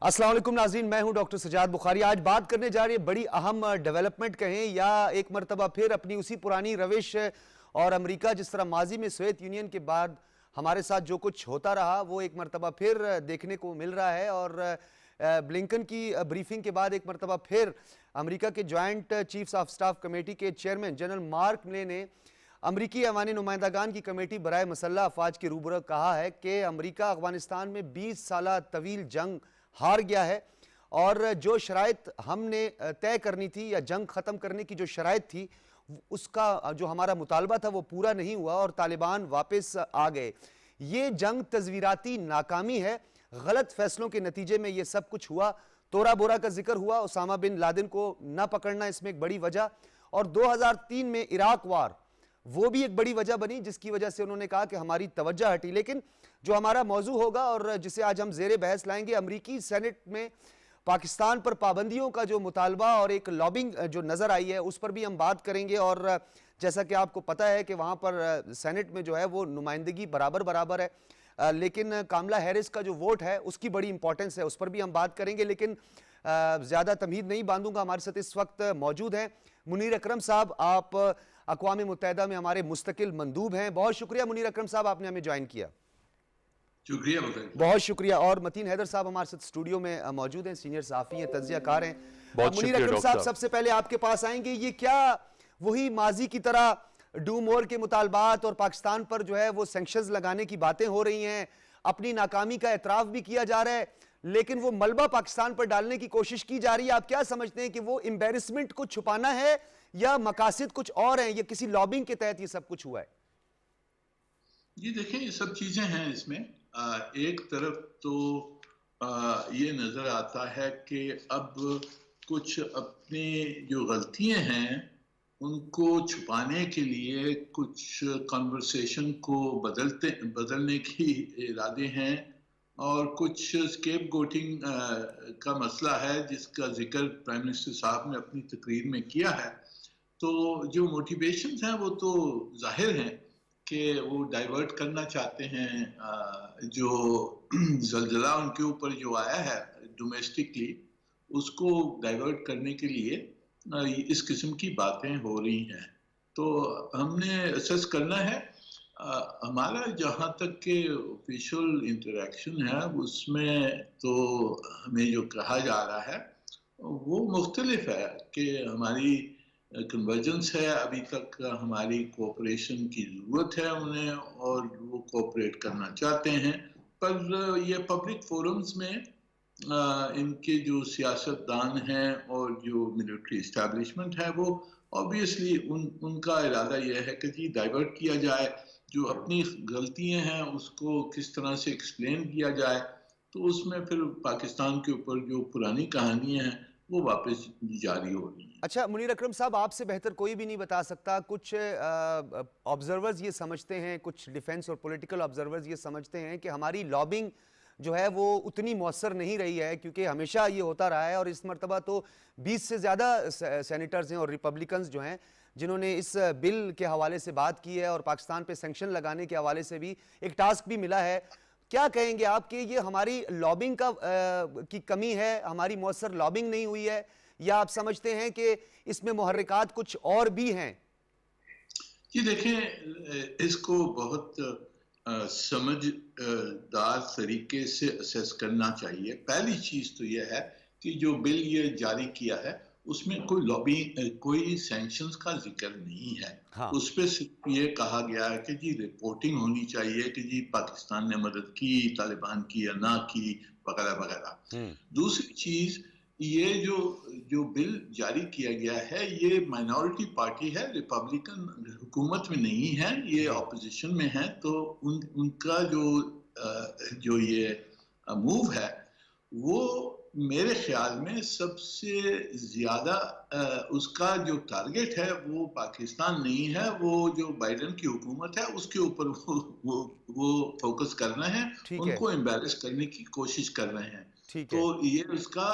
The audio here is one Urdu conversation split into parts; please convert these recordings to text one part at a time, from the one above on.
السلام علیکم ناظرین، میں ہوں ڈاکٹر سجاد بخاری۔ آج بات کرنے جا رہی ہے بڑی اہم ڈیولپمنٹ کہیں یا ایک مرتبہ پھر اپنی اسی پرانی روش، اور امریکہ جس طرح ماضی میں سوویت یونین کے بعد ہمارے ساتھ جو کچھ ہوتا رہا وہ ایک مرتبہ پھر دیکھنے کو مل رہا ہے۔ اور بلنکن کی بریفنگ کے بعد ایک مرتبہ پھر امریکہ کے joint chiefs of staff committee کے چیئرمین جنرل مارک ملے نے امریکی ایوان نمائندگان کی کمیٹی برائے مسلح افواج کے روبرو کہا ہے کہ امریکہ افغانستان میں 20 سالہ طویل جنگ ہار گیا ہے، اور جو شرائط ہم نے طے کرنی تھی یا جنگ ختم کرنے کی جو شرائط تھی اس کا جو ہمارا مطالبہ تھا وہ پورا نہیں ہوا اور طالبان واپس آ گئے۔ یہ جنگ تزویراتی ناکامی ہے، غلط فیصلوں کے نتیجے میں یہ سب کچھ ہوا۔ تورا بورا کا ذکر ہوا، اسامہ بن لادن کو نہ پکڑنا اس میں ایک بڑی وجہ، اور 2003 میں عراق وار وہ بھی ایک بڑی وجہ بنی جس کی وجہ سے انہوں نے کہا کہ ہماری توجہ ہٹی۔ لیکن جو ہمارا موضوع ہوگا اور جسے آج ہم زیر بحث لائیں گے، امریکی سینٹ میں پاکستان پر پابندیوں کا جو مطالبہ اور ایک لابنگ جو نظر آئی ہے اس پر بھی ہم بات کریں گے۔ اور جیسا کہ آپ کو پتہ ہے کہ وہاں پر سینٹ میں جو ہے وہ نمائندگی برابر ہے، لیکن کاملا ہیرس کا جو ووٹ ہے اس کی بڑی امپورٹنس ہے، اس پر بھی ہم بات کریں گے۔ لیکن زیادہ تمہید نہیں باندھوں گا، ہمارے ساتھ اس وقت موجود ہیں منیر اکرم صاحب۔ آپ اقوام متحدہ میں ہمارے مستقل مندوب ہیں، بہت شکریہ منیر اکرم صاحب آپ نے ہمیں جوائن کیا۔ شکریہ بہت شکریہ۔ اور متین حیدر صاحب ہمارے ساتھ اسٹوڈیو میں موجود ہیں، سینئر صحافی ہیں، تجزیہ کار ہیں۔ منیر اکرم صاحب سب سے پہلے آپ کے پاس آئیں گے، یہ کیا وہی ماضی کی طرح ڈو مور کے مطالبات اور پاکستان پر جو ہے وہ سینکشنز لگانے کی باتیں ہو رہی ہیں، اپنی ناکامی کا اعتراف بھی کیا جا رہا ہے، لیکن وہ ملبہ پاکستان پر ڈالنے کی کوشش کی جا رہی ہے؟ آپ کیا سمجھتے ہیں کہ وہ امبیرسمنٹ کو چھپانا ہے یا مقاصد کچھ اور ہیں، یا کسی لابنگ کے تحت یہ سب کچھ ہوا ہے؟ جی دیکھیں، یہ سب چیزیں ہیں اس میں۔ ایک طرف تو یہ نظر آتا ہے کہ اب کچھ اپنی جو غلطیاں ہیں ان کو چھپانے کے لیے کچھ کنورسیشن کو بدلنے کی ارادے ہیں، اور کچھ اسکیپ گوٹنگ کا مسئلہ ہے جس کا ذکر پرائم منسٹر صاحب نے اپنی تقریر میں کیا ہے۔ تو جو موٹیویشنز ہیں وہ تو ظاہر ہیں کہ وہ ڈائیورٹ کرنا چاہتے ہیں، جو زلزلہ ان کے اوپر جو آیا ہے ڈومیسٹکلی اس کو ڈائیورٹ کرنے کے لیے اس قسم کی باتیں ہو رہی ہیں۔ تو ہم نے اسیس کرنا ہے۔ ہمارا جہاں تک کہ آفیشل انٹریکشن ہے اس میں تو ہمیں جو کہا جا رہا ہے وہ مختلف ہے کہ ہماری کنورجنس ہے، ابھی تک ہماری کوآپریشن کی ضرورت ہے انہیں، اور وہ کوآپریٹ کرنا چاہتے ہیں، پر یہ پبلک فورمز میں ان کے جو سیاست دان ہیں اور جو ملٹری اسٹیبلشمنٹ ہے وہ obviously ان کا ارادہ یہ ہے کہ جی ڈائیورٹ کیا جائے، جو اپنی غلطیاں ہیں اس کو کس طرح سے ایکسپلین کیا جائے، تو اس میں پھر پاکستان کے اوپر جو پرانی کہانیاں ہیں وہ واپس جاری ہو رہی ہیں۔ اچھا منیر اکرم صاحب، آپ سے بہتر کوئی بھی نہیں بتا سکتا، کچھ آبزرورز یہ سمجھتے ہیں، کچھ ڈیفنس اور پولیٹیکل آبزرورز یہ سمجھتے ہیں کہ ہماری لابنگ جو ہے وہ اتنی مؤثر نہیں رہی ہے، کیونکہ ہمیشہ یہ ہوتا رہا ہے، اور اس مرتبہ تو 20 سے زیادہ سینیٹرز ہیں اور ریپبلکنز جو ہیں جنہوں نے اس بل کے حوالے سے بات کی ہے، اور پاکستان پہ سینکشن لگانے کے حوالے سے بھی ایک ٹاسک بھی ملا ہے۔ کیا کہیں گے آپ کہ یہ ہماری لابنگ کی کمی ہے، ہماری مؤثر لابنگ نہیں ہوئی ہے، یا آپ سمجھتے ہیں کہ اس میں محرکات کچھ اور بھی ہیں؟ جی دیکھیں، اس کو بہت سمجھدار طریقے سے اسیس کرنا چاہیے۔ پہلی چیز تو یہ ہے کہ جو بل یہ جاری کیا ہے اس میں کوئی سینکشنز کا ذکر نہیں ہے۔ اس پہ صرف یہ کہا گیا ہے کہ جی رپورٹنگ ہونی چاہیے کہ جی پاکستان نے مدد کی طالبان کی یا نہ کی، وغیرہ وغیرہ۔ دوسری چیز، یہ جو بل جاری کیا گیا ہے یہ مائنورٹی پارٹی ہے، ریپبلکن حکومت میں نہیں ہے، یہ اپوزیشن میں ہے، تو ان کا جو یہ موو ہے وہ میرے خیال میں سب سے زیادہ اس کا جو ٹارگٹ ہے وہ پاکستان نہیں ہے، وہ جو بائیڈن کی حکومت ہے اس کے اوپر وہ فوکس کر رہے ہیں، ان کو امبیرس کرنے کی کوشش کر رہے ہیں۔ تو یہ اس کا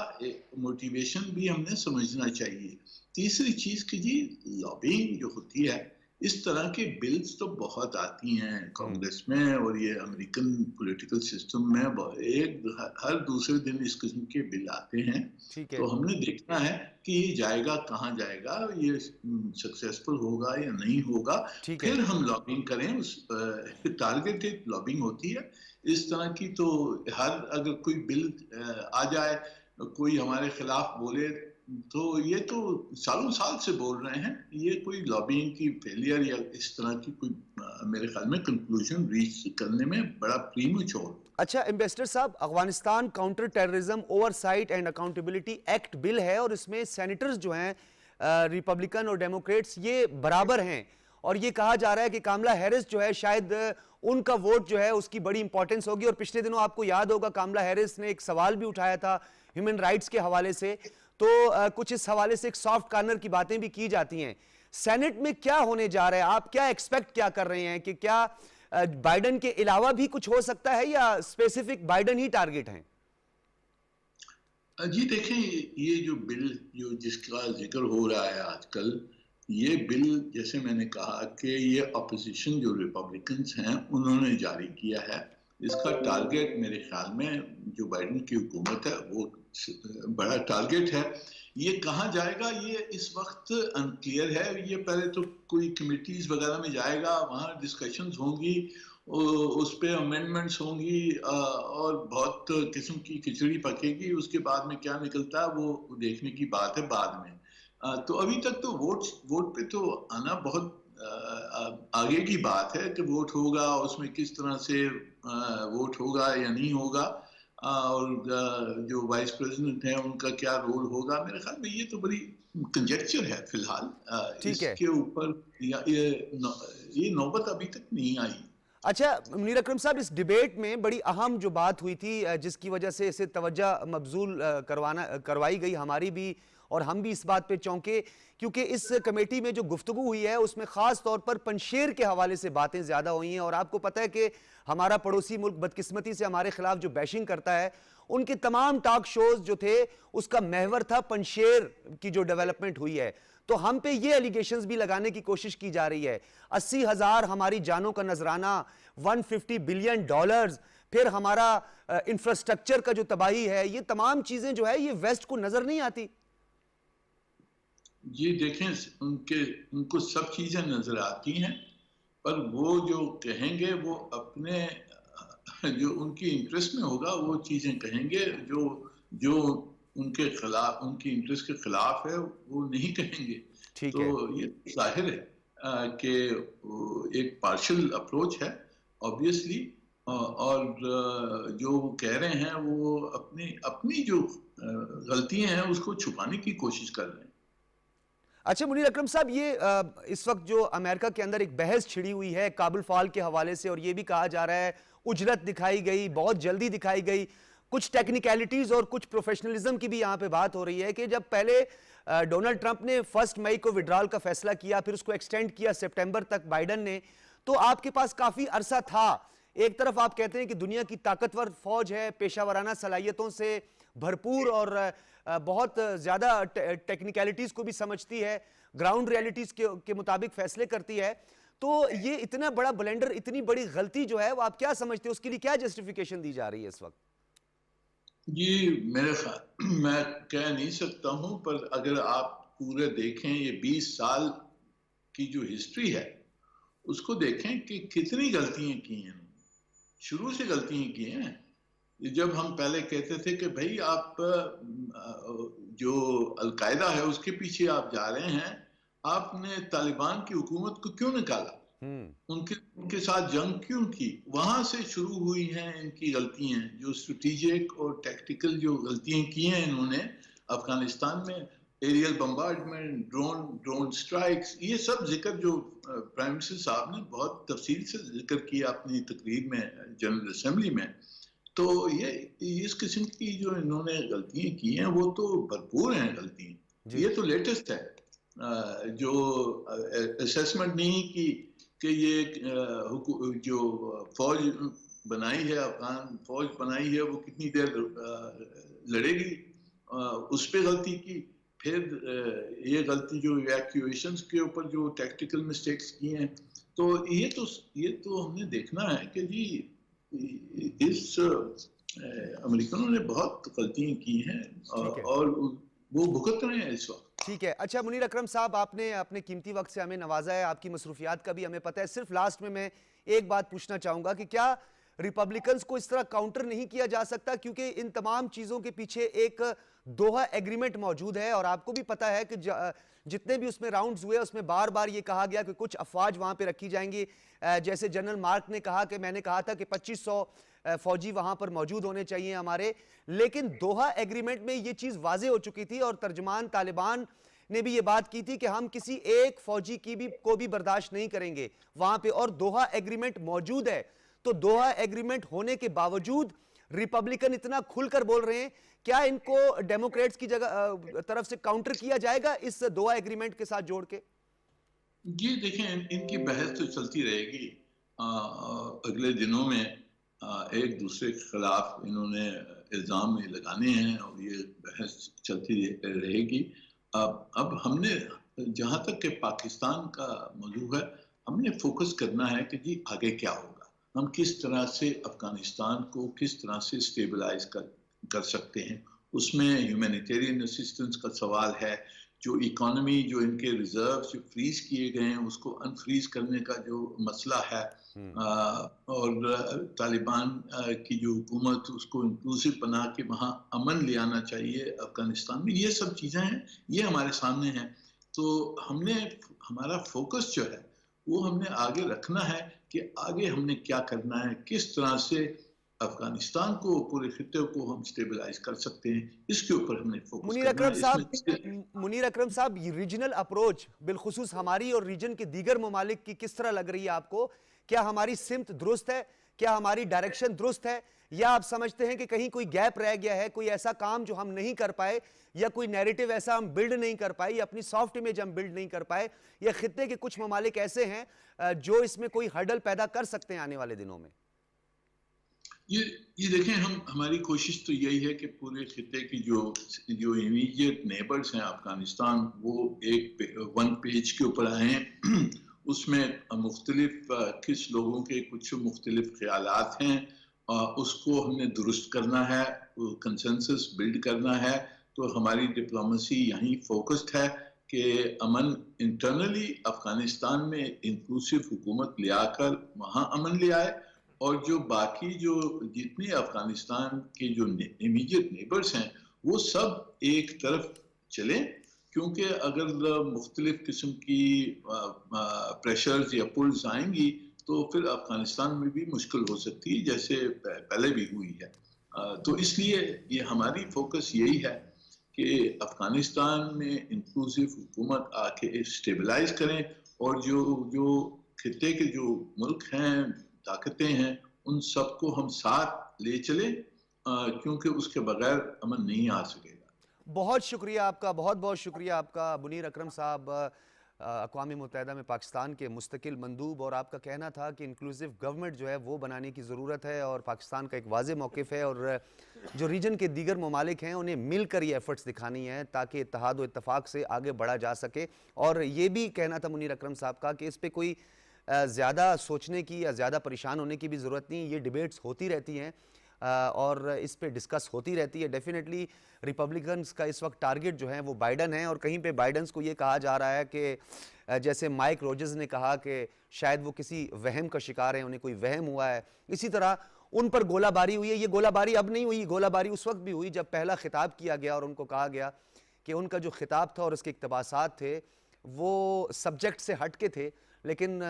موٹیویشن بھی ہم نے سمجھنا چاہیے۔ تیسری چیز کہ جی لابنگ جو ہوتی ہے اس طرح کے بلز تو بہت آتی ہیں کانگریس میں اور یہ امریکن پولیٹیکل سسٹم میں ہر دوسرے دن اس قسم کے بل آتے ہیں. ٹھیک ہے. تو ہم نے دیکھنا ہے کہ یہ جائے گا کہاں جائے گا, یہ سکسیسفل ہوگا یا نہیں ہوگا. ٹھیک ہے. پھر ہم لابنگ کریں, اس ٹارگیٹڈ لابنگ ہوتی ہے اس طرح کی. تو اگر کوئی بل آ جائے, کوئی ہمارے خلاف بولے, تو یہ تو سالوں سال سے بول رہے ہیں, یہ کوئی لابینگ کی فیلئر یا اس طرح کی کوئی میرے خیال میں کنکلوژن ریچ کرنے میں بڑا پریمیچور. اچھا ایمبیسڈر صاحب, Afghanistan counter terrorism oversight and accountability act bill ہے اور اس میں سینیٹرز جو ہیں ریپبلکن اور ڈیموکریٹس یہ برابر ہیں, اور یہ کہا جا رہا ہے کہ کاملا ہیرس جو ہے شاید ان کا ووٹ جو ہے اس کی بڑی امپورٹنس ہوگی. اور پچھلے دنوں آپ کو یاد ہوگا کاملا ہیرس نے ایک سوال بھی اٹھایا تھا ہیومن رائٹس کے حوالے سے, تو کچھ اس حوالے سے ایک سافٹ کارنر کی باتیں بھی کی جاتی ہیں. سینٹ میں کیا ہونے جا رہا ہے, آپ کیا ایکسپیکٹ کیا کر رہے ہیں, کہ کیا بائیڈن کے علاوہ بھی کچھ ہو سکتا ہے یا اسپیسیفک بائیڈن ہی ٹارگٹ ہیں؟ جی دیکھیں, یہ جو بل جس کا ذکر ہو رہا ہے آج کل, یہ بل جیسے میں نے کہا کہ یہ اپوزیشن جو ریپبلکنز ہیں انہوں نے جاری کیا ہے. اس کا ٹارگٹ میرے خیال میں جو بائیڈن کی حکومت ہے وہ بڑا ٹارگٹ ہے. یہ کہاں جائے گا یہ اس وقت انکلیئر ہے. یہ پہلے تو کوئی کمیٹیز وغیرہ میں جائے گا, وہاں ڈسکشنز ہوں گی, اس پہ امینڈمنٹس ہوں گی اور بہت قسم کی کھچڑی پکے گی. اس کے بعد میں کیا نکلتا ہے وہ دیکھنے کی بات ہے بعد میں. تو ابھی تک تو ووٹ پہ تو آنا بہت آگے کی بات ہے کہ ووٹ ہوگا, اس میں کس طرح سے ووٹ ہوگا یا نہیں ہوگا, اور جو وائس پریزیڈنٹ ہیں ان کا کیا رول ہوگا. میرے خیال میں یہ تو بڑی کنجیکچر ہے فی الحال. اس کے اوپر یہ نوبت ابھی تک نہیں آئی. اچھا منیر اکرم صاحب, اس ڈیبیٹ میں بڑی اہم جو بات ہوئی تھی جس کی وجہ سے اسے توجہ مبذول کروائی گئی ہماری بھی, اور ہم بھی اس بات پہ چونکے, کیونکہ اس کمیٹی میں جو گفتگو ہوئی ہے اس میں خاص طور پر پنشیر کے حوالے سے باتیں زیادہ ہوئی ہیں. اور آپ کو پتہ ہے کہ ہمارا پڑوسی ملک بدقسمتی سے ہمارے خلاف جو بیشنگ کرتا ہے, ان کے تمام ٹاک شوز جو تھے اس کا محور تھا پنشیر کی جو ڈیولپمنٹ ہوئی ہے. تو ہم پہ یہ الیگیشنز بھی لگانے کی کوشش کی جا رہی ہے, 80,000 ہماری جانوں کا نذرانہ, $150 بلین, پھر ہمارا انفراسٹرکچر کا جو تباہی ہے, یہ تمام چیزیں جو ہے یہ ویسٹ کو نظر نہیں آتی. جی دیکھیں, ان کو سب چیزیں نظر آتی ہیں, پر وہ جو کہیں گے وہ اپنے جو ان کی انٹرسٹ میں ہوگا وہ چیزیں کہیں گے, جو ان کے خلاف, ان کی انٹرسٹ کے خلاف ہے وہ نہیں کہیں گے. تو یہ ظاہر ہے کہ ایک پارشل اپروچ ہے obviously, اور جو وہ کہہ رہے ہیں وہ اپنی جو غلطیاں ہیں اس کو چھپانے کی کوشش کر رہے ہیں. اچھا منیر اکرم صاحب, یہ اس وقت جو امریکہ کے اندر ایک بحث چھڑی ہوئی ہے کابل فال کے حوالے سے, اور یہ بھی کہا جا رہا ہے اجرت دکھائی گئی, بہت جلدی دکھائی گئی, کچھ ٹیکنیکیلٹیز اور کچھ پروفیشنلزم کی بھی یہاں پہ بات ہو رہی ہے, کہ جب پہلے ڈونلڈ ٹرمپ نے 1 مئی کو وڈرال کا فیصلہ کیا, پھر اس کو ایکسٹینڈ کیا سپٹمبر تک بائیڈن نے, تو آپ کے پاس کافی عرصہ تھا. ایک طرف آپ کہتے ہیں کہ دنیا کی طاقتور فوج ہے, پیشہ ورانہ صلاحیتوں سے بھرپور, اور بہت زیادہ ٹیکنیکیلٹیز کو بھی سمجھتی ہے, گراؤنڈ ریالٹیز کے مطابق فیصلے کرتی ہے. تو یہ اتنا بڑا بلنڈر, اتنی بڑی غلطی جو ہے وہ آپ کیا سمجھتے ہیں, اس کے لیے کیا جسٹیفیکیشن دی جا رہی ہے اس وقت؟ جی میرے خیال میں کہہ نہیں سکتا ہوں, پر اگر آپ پورے دیکھیں یہ 20 سال کی جو ہسٹری ہے اس کو دیکھیں کہ کتنی غلطیاں کی ہیں, شروع سے غلطیاں کی ہیں. جب ہم پہلے کہتے تھے کہ بھائی آپ جو القاعدہ ہے اس کے پیچھے آپ جا رہے ہیں, آپ نے طالبان کی حکومت کو کیوں نکالا, ان کے ساتھ جنگ کیوں کی, وہاں سے شروع ہوئی ہیں ان کی غلطیاں, جو اسٹریٹجک اور ٹیکٹیکل جو غلطیاں کی ہیں انہوں نے افغانستان میں, ایریل بمبارڈمنٹ, ڈرون سٹرائکس, یہ سب ذکر جو پرائم منسٹر صاحب نے بہت تفصیل سے ذکر کیا اپنی تقریر میں جنرل اسمبلی میں. تو یہ اس قسم کی جو انہوں نے غلطیاں کی ہیں وہ تو بھرپور ہیں غلطیاں. یہ تو لیٹسٹ ہے, جو اسیسمنٹ نہیں کی کہ یہ جو فوج بنائی ہے, افغان فوج بنائی ہے, وہ کتنی دیر لڑے گی, اس پہ غلطی کی. پھر یہ غلطی جو ایویکویشنز کے اوپر جو ٹیکٹیکل مسٹیکس کی ہیں، تو یہ تو ہم نے دیکھنا ہے کہ جی اس امریکنوں نے بہت غلطیاں کی ہیں اور وہ بھگت رہے ہیں اس وقت. ٹھیک ہے. اچھا منیر اکرم صاحب، آپ نے اپنے قیمتی وقت سے ہمیں نوازا ہے، آپ کی مصروفیات کا بھی ہمیں پتہ ہے. صرف لاسٹ میں ایک بات پوچھنا چاہوں گا کہ کیا ریپبلکنز کو اس طرح کاؤنٹر نہیں کیا جا سکتا، کیونکہ ان تمام چیزوں کے پیچھے ایک دوحہ ایگریمنٹ موجود ہے، اور آپ کو بھی پتہ ہے کہ جتنے بھی اس میں راؤنڈز ہوئے اس میں بار بار یہ کہا گیا کہ کچھ افواج وہاں پہ رکھی جائیں گی. جیسے جنرل مارک نے کہا کہ میں نے کہا تھا کہ 2500 فوجی وہاں پر موجود ہونے چاہیے ہمارے، لیکن دوحہ ایگریمنٹ میں یہ چیز واضح ہو چکی تھی، اور ترجمان طالبان نے بھی یہ بات کی تھی کہ ہم کسی ایک فوجی کو بھی برداشت نہیں کریں گے وہاں پہ، اور دوحہ ایگریمنٹ موجود ہے. تو دوحہ ایگریمنٹ ہونے کے باوجود ریپبلکن اتنا کھل کر بول رہے ہیں، کیا ان کو ڈیموکریٹس کی طرف سے کاؤنٹر کیا جائے گا اس دوحہ ایگریمنٹ کے ساتھ جوڑ کے؟ جی دیکھیں، ان کی بحث تو چلتی رہے گی. اگلے دنوں میں ایک دوسرے کے خلاف انہوں نے الزام لگانے ہیں اور یہ بحث چلتی رہے گی. اب ہم نے جہاں تک کہ پاکستان کا موضوع ہے، ہم نے فوکس کرنا ہے کہ جی آگے کیا ہوگا، ہم کس طرح سے افغانستان کو کس طرح سے سٹیبلائز کر سکتے ہیں. اس میں ہیومینیٹیرین اسسٹنس کا سوال ہے، جو اکانومی جو ان کے ریزروز جو فریز کیے گئے ہیں اس کو انفریز کرنے کا جو مسئلہ ہے، اور طالبان کی جو حکومت اس کو انکلوسیو بنا کے وہاں امن لے آنا چاہیے افغانستان میں، یہ سب چیزیں ہیں، یہ ہمارے سامنے ہیں. تو ہم نے ہمارا فوکس جو ہے وہ ہم نے آگے رکھنا ہے کہ آگے ہم نے کیا کرنا ہے، کس طرح سے افغانستان کو پورے خطے کو ہم سٹیبلائز کر سکتے ہیں، اس کے اوپر ہم نے فوکس کرنا ہے. منیر اکرم صاحب، یہ ریجنل اپروچ بالخصوص ہماری اور ریجن کے دیگر ممالک کی کس طرح لگ رہی ہے آپ کو؟ کیا ہماری سمت درست ہے؟ کیا ہماری ڈائریکشن درست ہے؟ یا آپ سمجھتے ہیں کہ کہیں کوئی گیپ رہ گیا ہے، کوئی ایسا کام جو ہم نہیں کر پائے، یا کوئی نیریٹو ایسا ہم بلڈ نہیں کر پائے، یا اپنی سافٹ امیج ہم بلڈ نہیں کر پائے، یا خطے کے کچھ ممالک ایسے ہیں جو اس میں کوئی ہرڈل پیدا کر سکتے ہیں آنے والے دنوں میں؟ یہ دیکھیں، ہماری کوشش تو یہی ہے کہ پورے خطے کی جو امیڈیٹ نیبرز ہیں افغانستان، وہ ایک ون پیج کے اوپر آئیں. اس میں مختلف کس لوگوں کے کچھ مختلف خیالات ہیں، اس کو ہم نے درست کرنا ہے، کنسنسس بلڈ کرنا ہے. تو ہماری ڈپلومیسی یہیں فوکسڈ ہے کہ امن انٹرنلی افغانستان میں انکلوسیو حکومت لے آ کر وہاں امن لے آئے، اور جو باقی جتنے افغانستان کے جو امیڈیٹ نیبرز ہیں وہ سب ایک طرف چلیں. کیونکہ اگر مختلف قسم کی پریشرز یا پلز آئیں گی تو پھر افغانستان میں بھی مشکل ہو سکتی ہے، جیسے پہلے بھی ہوئی ہے. تو اس لیے یہ ہماری فوکس یہی ہے کہ افغانستان میں انکلوسیو حکومت آ کے اسٹیبلائز کریں، اور جو خطے کے جو ملک ہیں، طاقتیں ہیں، ان سب کو ہم ساتھ لے چلیں، کیونکہ اس کے بغیر امن نہیں آ سکے گا. بہت شکریہ آپ کا، بہت بہت شکریہ آپ کا منیر اکرم صاحب، اقوام متحدہ میں پاکستان کے مستقل مندوب. اور آپ کا کہنا تھا کہ انکلوسیو گورنمنٹ جو ہے وہ بنانے کی ضرورت ہے، اور پاکستان کا ایک واضح موقف ہے، اور جو ریجن کے دیگر ممالک ہیں انہیں مل کر یہ ایفرٹس دکھانی ہے تاکہ اتحاد و اتفاق سے آگے بڑھا جا سکے. اور یہ بھی کہنا تھا منیر اکرم صاحب کا کہ اس پہ کوئی زیادہ سوچنے کی یا زیادہ پریشان ہونے کی بھی ضرورت نہیں. یہ ڈیبیٹس ہوتی رہتی ہیں اور اس پہ ڈسکس ہوتی رہتی ہے. ڈیفینیٹلی ریپبلکنز کا اس وقت ٹارگٹ جو ہے وہ بائیڈن ہے، اور کہیں پہ بائیڈنز کو یہ کہا جا رہا ہے کہ جیسے مائک روجرز نے کہا کہ شاید وہ کسی وہم کا شکار ہیں، انہیں کوئی وہم ہوا ہے، اسی طرح ان پر گولہ باری ہوئی ہے. یہ گولہ باری اب نہیں ہوئی، گولہ باری اس وقت بھی ہوئی جب پہلا خطاب کیا گیا اور ان کو کہا گیا کہ ان کا جو خطاب تھا اور اس کے اقتباسات تھے وہ سبجیکٹ سے ہٹ کے تھے. لیکن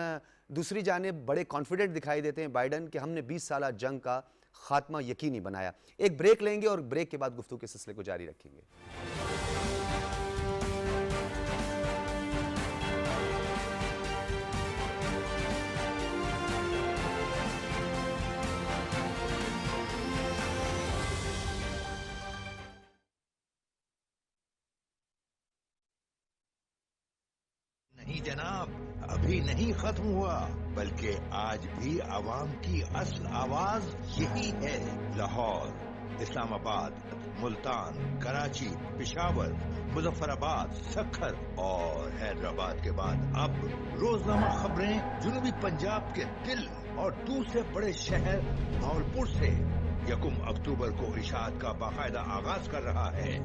دوسری جانب بڑے کانفیڈنٹ دکھائی دیتے ہیں بائیڈن کہ ہم نے 20 سالہ جنگ کا خاتمہ یقینی بنایا. ایک بریک لیں گے اور بریک کے بعد گفتگو کے سلسلے کو جاری رکھیں گے. نہیں جناب، ابھی نہیں ختم ہوا، بلکہ آج بھی عوام کی اصل آواز یہی ہے. لاہور، اسلام آباد، ملتان، کراچی، پشاور، مظفر آباد، سکھر اور حیدرآباد کے بعد اب روزنامہ خبریں جنوبی پنجاب کے دل اور دوسرے بڑے شہر بھاولپور سے 1 اکتوبر کو اشاعت کا باقاعدہ آغاز کر رہا ہے۔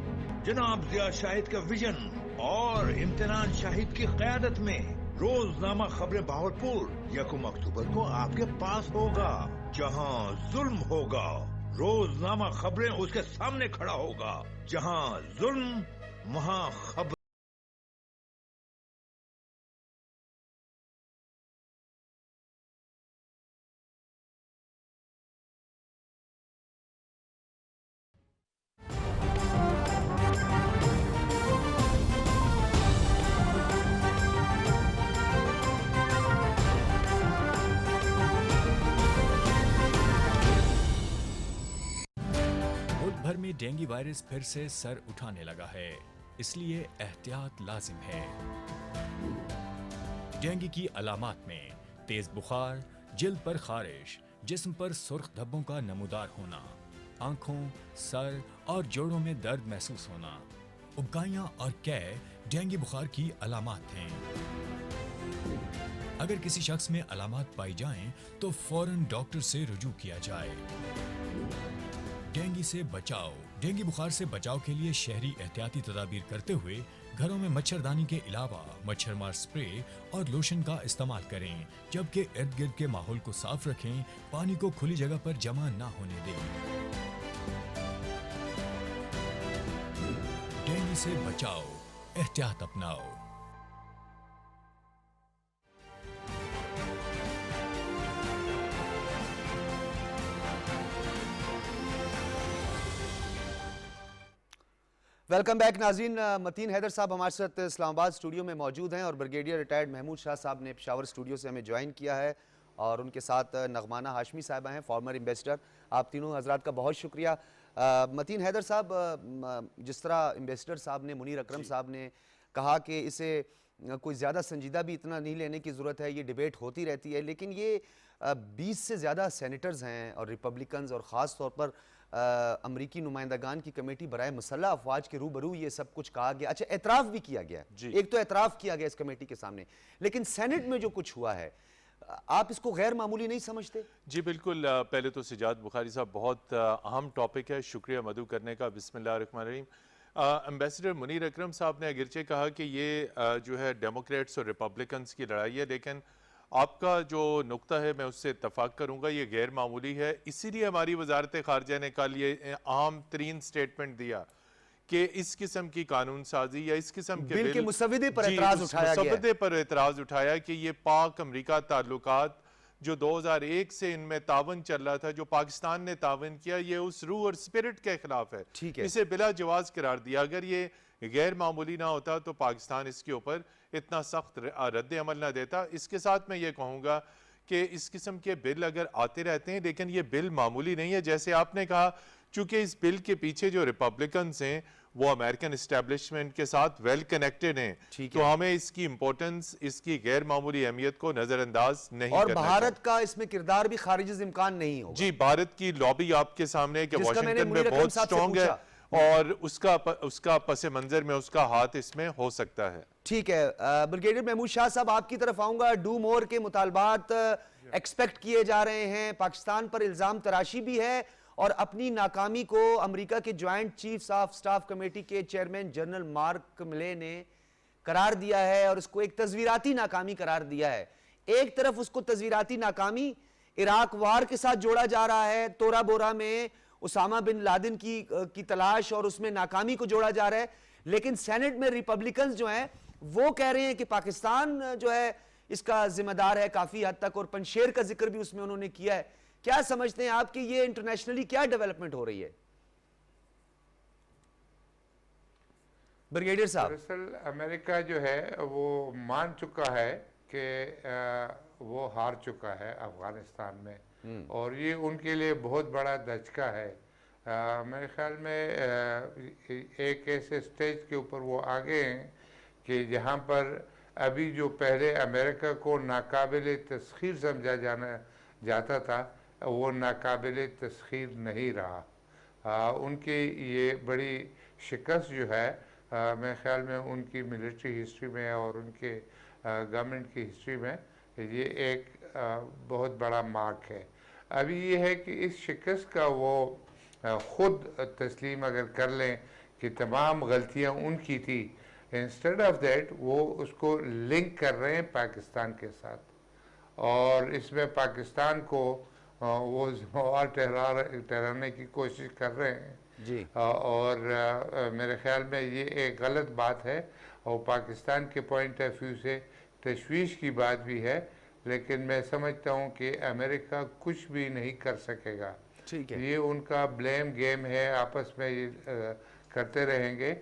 جناب ضیاء شاہد کا ویژن اور امتنان شاہد کی قیادت میں روزنامہ خبریں بھاولپور 1 اکتوبر کو آپ کے پاس ہوگا۔ جہاں ظلم ہوگا روزنامہ خبریں اس کے سامنے کھڑا ہوگا، جہاں ظلم وہاں خبر۔ ملک بھر میں ڈینگی وائرس پھر سے سر اٹھانے لگا ہے، اس لیے احتیاط لازم ہے۔ ڈینگی کی علامات میں تیز بخار، جلد پر خارش، جسم پر سرخ دھبوں کا نمودار ہونا، آنکھوں، سر اور جوڑوں میں درد محسوس ہونا، ابکائیاں اور قے ڈینگی بخار کی علامات ہیں۔ اگر کسی شخص میں علامات پائی جائیں تو فوراً ڈاکٹر سے رجوع کیا جائے۔ ڈینگی سے بچاؤ۔ ڈینگی بخار سے بچاؤ کے لیے شہری احتیاطی تدابیر کرتے ہوئے گھروں میں مچھردانی کے علاوہ مچھر مار سپرے اور لوشن کا استعمال کریں، جبکہ ارد گرد کے ماحول کو صاف رکھیں، پانی کو کھلی جگہ پر جمع نہ ہونے دیں۔ ڈینگی سے بچاؤ، احتیاط اپناؤ۔ ویلکم بیک ناظرین، متین حیدر صاحب ہمارے ساتھ اسلام آباد اسٹوڈیو میں موجود ہیں اور بریگیڈیئر ریٹائرڈ محمود شاہ صاحب نے پشاور اسٹوڈیو سے ہمیں جوائن کیا ہے، اور ان کے ساتھ نغمانہ ہاشمی صاحبہ ہیں، فارمر ایمبیسڈر۔ آپ تینوں حضرات کا بہت شکریہ۔ متین حیدر صاحب، جس طرح ایمبیسڈر صاحب نے، منیر اکرم صاحب نے کہا کہ اسے کوئی زیادہ سنجیدہ بھی اتنا نہیں لینے کی ضرورت ہے، یہ ڈیبیٹ ہوتی رہتی ہے، لیکن یہ 20 سے زیادہ سینیٹرز ہیں اور ریپبلکنز اور خاص طور پر امریکی نمائندگان کی کمیٹی برائے مسلح افواج کے روبرو یہ سب کچھ کہا گیا۔ اچھا، اعتراف بھی کیا گیا، ایک تو اعتراف کیا گیا اس کمیٹی کے سامنے، لیکن سینٹ میں جو کچھ ہوا ہے آپ اس کو غیر معمولی نہیں سمجھتے؟ جی بالکل، پہلے تو سجاد بخاری صاحب بہت اہم ٹاپک ہے، شکریہ مدعو کرنے کا۔ بسم اللہ الرحمن الرحیم۔ ایمبیسڈر منیر اکرم صاحب نے اگرچہ کہا کہ یہ جو ہے ڈیموکریٹس اور ریپبلکنز کی لڑائی ہے، لیکن آپ کا جو نقطہ ہے میں اس سے اتفاق کروں گا، یہ غیر معمولی ہے۔ اسی لیے ہماری وزارت خارجہ نے کل یہ اہم ترین سٹیٹمنٹ دیا کہ اس قسم کی قانون سازی یا اس قسم کے بل کے مسودے پر اعتراض اٹھایا گیا ہے، مسودے پر اعتراض اٹھایا کہ یہ پاک امریکہ تعلقات جو 2001 سے ان میں تعاون چل رہا تھا، جو پاکستان نے تعاون کیا، یہ اس روح اور سپیرٹ کے خلاف ہے، اسے بلا جواز قرار دیا۔ اگر یہ غیر معمولی نہ ہوتا تو پاکستان اس کے اوپر اتنا سخت رد عمل نہ دیتا۔ اس کے ساتھ میں یہ کہوں گا کہ اس قسم کے بل اگر آتے رہتے ہیں، لیکن یہ بل معمولی نہیں ہے، جیسے آپ نے کہا، چونکہ اس بل کے پیچھے جو ریپبلکنز ہیں وہ امریکن اسٹیبلشمنٹ کے ساتھ ویل کنیکٹڈ ہیں، تو ہمیں اس کی امپورٹنس، اس کی غیر معمولی اہمیت کو نظر انداز نہیں کرنا چاہیے۔ اور بھارت کا اس میں کردار بھی خارج از امکان نہیں ہوگا۔ جی، بھارت کی لابی آپ کے سامنے کہ واشنگٹن میں بہت سٹرونگ ہے، اور اس کا پس منظر میں اس کا ہاتھ اس میں ہو سکتا ہے۔ ٹھیک ہے، بریگیڈیئر محمود شاہ صاحب آپ کی طرف آؤں گا۔ ڈو مور کے مطالبات ایکسپیکٹ کیے جا رہے ہیں، پاکستان پر الزام تراشی بھی ہے، اور اپنی ناکامی کو امریکہ کے joint chiefs of staff committee کے چیئرمین جنرل مارک ملے نے قرار دیا ہے، اور اس کو ایک تصویراتی ناکامی قرار دیا ہے۔ ایک طرف اس کو تصویراتی ناکامی عراق وار کے ساتھ جوڑا جا رہا ہے، تورا بورا میں اسامہ بن لادن کی تلاش اور اس میں ناکامی کو جوڑا جا رہا ہے، لیکن سینٹ میں ریپبلکنز جو ہیں وہ کہہ رہے ہیں کہ پاکستان جو ہے اس کا ذمہ دار ہے کافی حد تک، اور پنشیر کا ذکر بھی اس میں انہوں نے کیا ہے۔ کیا سمجھتے ہیں آپ کہ یہ انٹرنیشنلی کیا ڈیولپمنٹ ہو رہی ہے؟ بریگیڈیئر صاحب، دراصل امریکہ جو ہے وہ مان چکا ہے کہ وہ ہار چکا ہے افغانستان میں، اور یہ ان کے لیے بہت بڑا دھچکا ہے۔ میرے خیال میں ایک ایسے سٹیج کے اوپر وہ آگے ہیں کہ جہاں پر ابھی جو پہلے امریکہ کو ناقابل تسخیر سمجھا جاتا تھا، وہ ناقابل تسخیر نہیں رہا۔ ان کی یہ بڑی شکست جو ہے میرے خیال میں ان کی ملٹری ہسٹری میں اور ان کے گورنمنٹ کی ہسٹری میں یہ ایک بہت بڑا مارک ہے. ابھی یہ ہے کہ اس شکست کا وہ خود تسلیم اگر کر لیں کہ تمام غلطیاں ان کی تھی، انسٹیڈ آف دیٹ وہ اس کو لنک کر رہے ہیں پاکستان کے ساتھ، اور اس میں پاکستان کو وہ ذمہ ٹھہرانے کی کوشش کر رہے ہیں جی. اور میرے خیال میں یہ ایک غلط بات ہے اور پاکستان کے پوائنٹ آف ویو سے تشویش کی بات بھی ہے، لیکن میں سمجھتا ہوں کہ امریکہ کچھ بھی نہیں کر سکے گا. یہ ان کا بلیم گیم ہے، آپس میں یہ کرتے رہیں گے.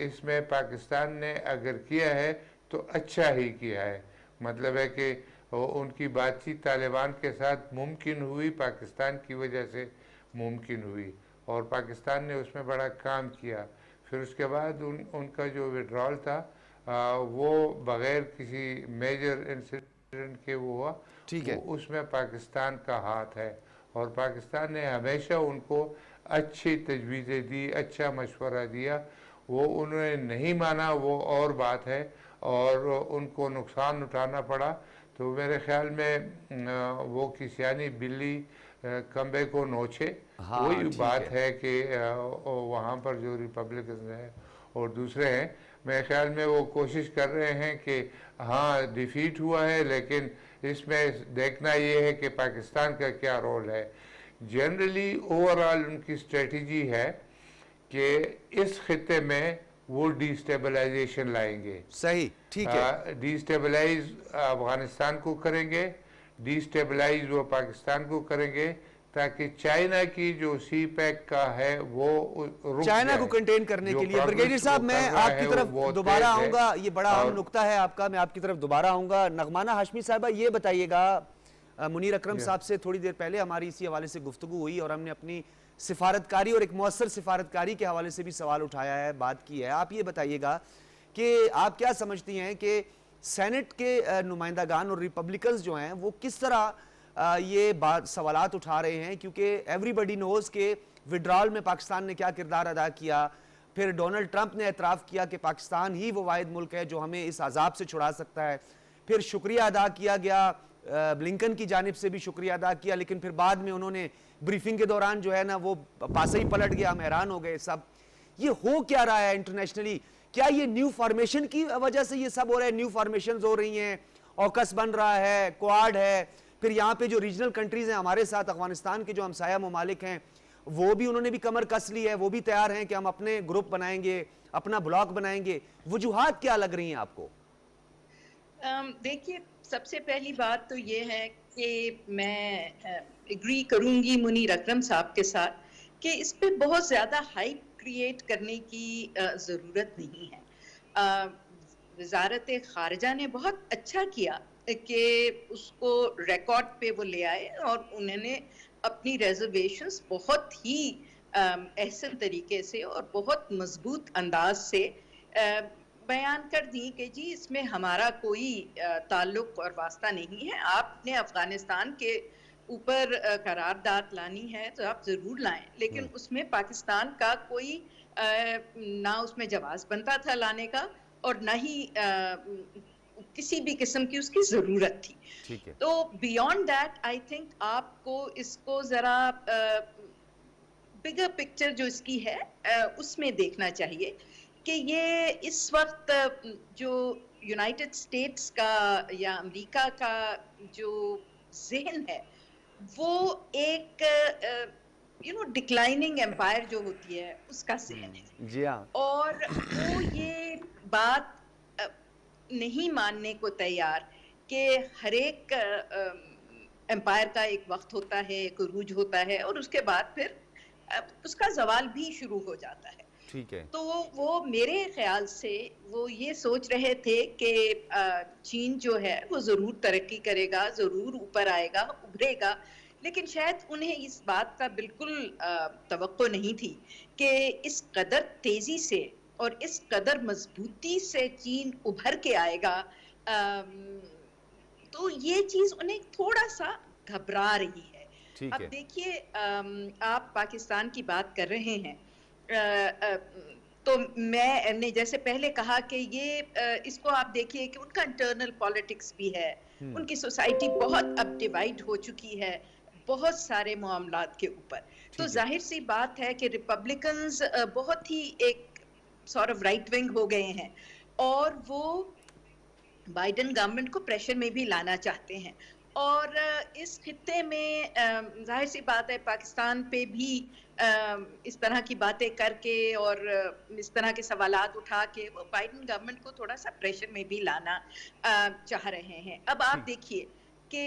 اس میں پاکستان نے اگر کیا ہے تو اچھا ہی کیا ہے، مطلب ہے کہ ان کی بات چیت طالبان کے ساتھ ممکن ہوئی، پاکستان کی وجہ سے ممکن ہوئی، اور پاکستان نے اس میں بڑا کام کیا. پھر اس کے بعد ان کا جو وڈرال تھا وہ بغیر کسی میجر انسیڈنٹ کے وہ ہوا، اس میں پاکستان کا ہاتھ ہے، اور پاکستان نے ہمیشہ ان کو اچھی تجویزیں دی، اچھا مشورہ دیا. وہ انہوں نے نہیں مانا وہ اور بات ہے، اور ان کو نقصان اٹھانا پڑا. تو میرے خیال میں وہ کی سیانی بلی کمبے کو نوچے، وہی بات ہے کہ وہاں پر جو ریپبلکنز ہیں اور دوسرے ہیں، میرے خیال میں وہ کوشش کر رہے ہیں کہ ہاں ڈیفیٹ ہوا ہے، لیکن اس میں دیکھنا یہ ہے کہ پاکستان کا کیا رول ہے. جنرلی اوورآل ان کی اسٹریٹجی ہے کہ اس خطے میں وہ ڈی اسٹیبلائزیشن لائیں گے. صحیح، ٹھیک ہے. ڈی اسٹیبلائز افغانستان کو کریں گے، ڈی اسٹیبلائز وہ پاکستان کو کریں گے، تاکہ چائنا کی جو سی پیک کا ہے وہ رک چائنا کو کنٹین کرنے کے لیے. بریگیڈیئر صاحب میں آپ کی طرف دوبارہ آؤں گا، یہ بڑا اہم نقطہ ہے آپ کا، میں آپ کی طرف دوبارہ آؤں گا. نغمانہ ہاشمی صاحبہ یہ بتائیے گا، منیر اکرم صاحب سے تھوڑی دیر پہلے ہماری اسی حوالے سے گفتگو ہوئی اور ہم نے اپنی سفارتکاری اور ایک مؤثر سفارتکاری کے حوالے سے بھی سوال اٹھایا ہے، بات کی ہے. آپ یہ بتائیے گا کہ آپ کیا سمجھتی ہیں کہ سینٹ کے نمائندگان اور ریپبلکنز جو ہیں وہ کس طرح یہ سوالات اٹھا رہے ہیں، کیونکہ ایوری بڈی نوز کہ وڈرال میں پاکستان نے کیا کردار ادا کیا. پھر ڈونلڈ ٹرمپ نے اعتراف کیا کہ پاکستان ہی وہ واحد ملک ہے جو ہمیں اس عذاب سے چھڑا سکتا ہے. پھر شکریہ ادا کیا گیا، بلنکن کی جانب سے بھی شکریہ ادا کیا، لیکن پھر بعد میں انہوں نے بریفنگ کے دوران جو ہے نا وہ پاسے ہی پلٹ گیا. ہم حیران ہو گئے سب. یہ ہو کیا رہا ہے انٹرنیشنلی؟ کیا یہ نیو فارمیشن کی وجہ سے یہ سب ہو رہا ہے؟ نیو فارمیشنز ہو رہی ہیں، اوکس بن رہا ہے، کوآڈ ہے، پھر یہاں پہ جو ریجنل کنٹریز ہیں ہمارے ساتھ، افغانستان کے جو ہمسایہ ممالک ہیں وہ بھی انہوں نے بھی کمر کس لی ہے، وہ بھی تیار ہیں کہ ہم اپنے گروپ بنائیں گے، اپنا بلاک بنائیں گے. وجوہات کیا لگ رہی ہیں آپ کو؟ دیکھیے، سب سے پہلی بات تو یہ ہے کہ میں ایگری کروں گی منیر اکرم صاحب کے ساتھ کہ اس پہ بہت زیادہ ہائپ کریٹ کرنے کی ضرورت نہیں ہے. وزارت خارجہ نے بہت اچھا کیا کہ اس کو ریکارڈ پہ وہ لے آئے اور انہوں نے اپنی ریزرویشنز بہت ہی احسن طریقے سے اور بہت مضبوط انداز سے بیان کر دی کہ جی اس میں ہمارا کوئی تعلق اور واسطہ نہیں ہے. آپ نے افغانستان کے اوپر قرارداد لانی ہے تو آپ ضرور لائیں، لیکن اس میں پاکستان کا کوئی نہ اس میں جواز بنتا تھا لانے کا، اور نہ ہی کسی بھی قسم کی اس کی ضرورت تھی. تو بیونڈ دیٹ آئی تھنک آپ کو اس کو ذرا بگر پکچر جو اس کی ہے اس میں دیکھنا چاہیے کہ یہ اس وقت جو یونائٹڈ اسٹیٹس کا یا امریکہ کا جو ذہن ہے وہ ایک ڈکلائننگ امپائر جو ہوتی ہے اس کا ذہن ہے. جی ہاں. اور وہ یہ بات نہیں ماننے کو تیار کہ ہر ایک امپائر کا ایک وقت ہوتا ہے، ایک عروج ہوتا ہے، اور اس کے بعد پھر اس کا زوال بھی شروع ہو جاتا ہے. ٹھیک ہے. تو وہ میرے خیال سے وہ یہ سوچ رہے تھے کہ چین جو ہے وہ ضرور ترقی کرے گا، ضرور اوپر آئے گا، ابھرے گا، لیکن شاید انہیں اس بات کا بالکل توقع نہیں تھی کہ اس قدر تیزی سے اور اس قدر مضبوطی سے چین ابھر کے آئے گا. تو یہ چیز انہیں تھوڑا سا گھبرا رہی ہے. اب دیکھیے آپ پاکستان کی بات کر رہے ہیں تو میں نے جیسے پہلے کہا کہ یہ اس کو آپ دیکھیے کہ ان کا انٹرنل پالیٹکس بھی ہے، ان کی سوسائٹی بہت اب ڈیوائیڈ ہو چکی ہے بہت سارے معاملات کے اوپر. تو ظاہر سی بات ہے کہ ریپبلکنز بہت ہی ایک سارٹ آف رائٹ ونگ ہو گئے ہیں اور وہ بائیڈن گورنمنٹ کو پریشر میں بھی لانا چاہتے ہیں. اور اس خطے میں ظاہر سی بات ہے پاکستان پہ بھی اس طرح کی باتیں کر کے اور اس طرح کے سوالات اٹھا کے وہ بائیڈن گورنمنٹ کو تھوڑا سا پریشر میں بھی لانا چاہ رہے ہیں. اب آپ دیکھیے کہ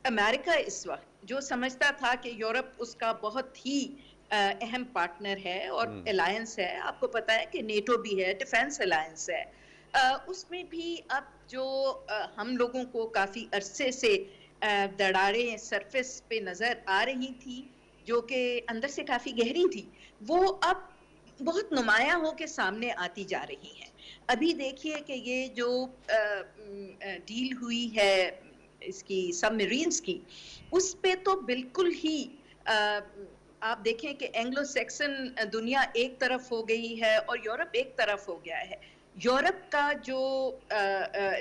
امریکہ اس وقت جو سمجھتا تھا کہ یورپ اس کا بہت ہی اہم پارٹنر ہے اور الائنس ہے، آپ کو پتا ہے کہ نیٹو بھی ہے، ڈیفینس الائنس ہے، اس میں بھی اب جو ہم لوگوں کو کافی عرصے سے دراڑیں سرفیس پہ نظر آ رہی تھی جو کہ اندر سے کافی گہری تھی، وہ اب بہت نمایاں ہو کے سامنے آتی جا رہی ہیں. ابھی دیکھیے کہ یہ جو ڈیل ہوئی ہے اس کی سب میرینز کی، اس پہ تو بالکل ہی آپ دیکھیں کہ اینگلو سیکسن دنیا ایک طرف ہو گئی ہے اور یورپ ایک طرف ہو گیا ہے. یورپ کا جو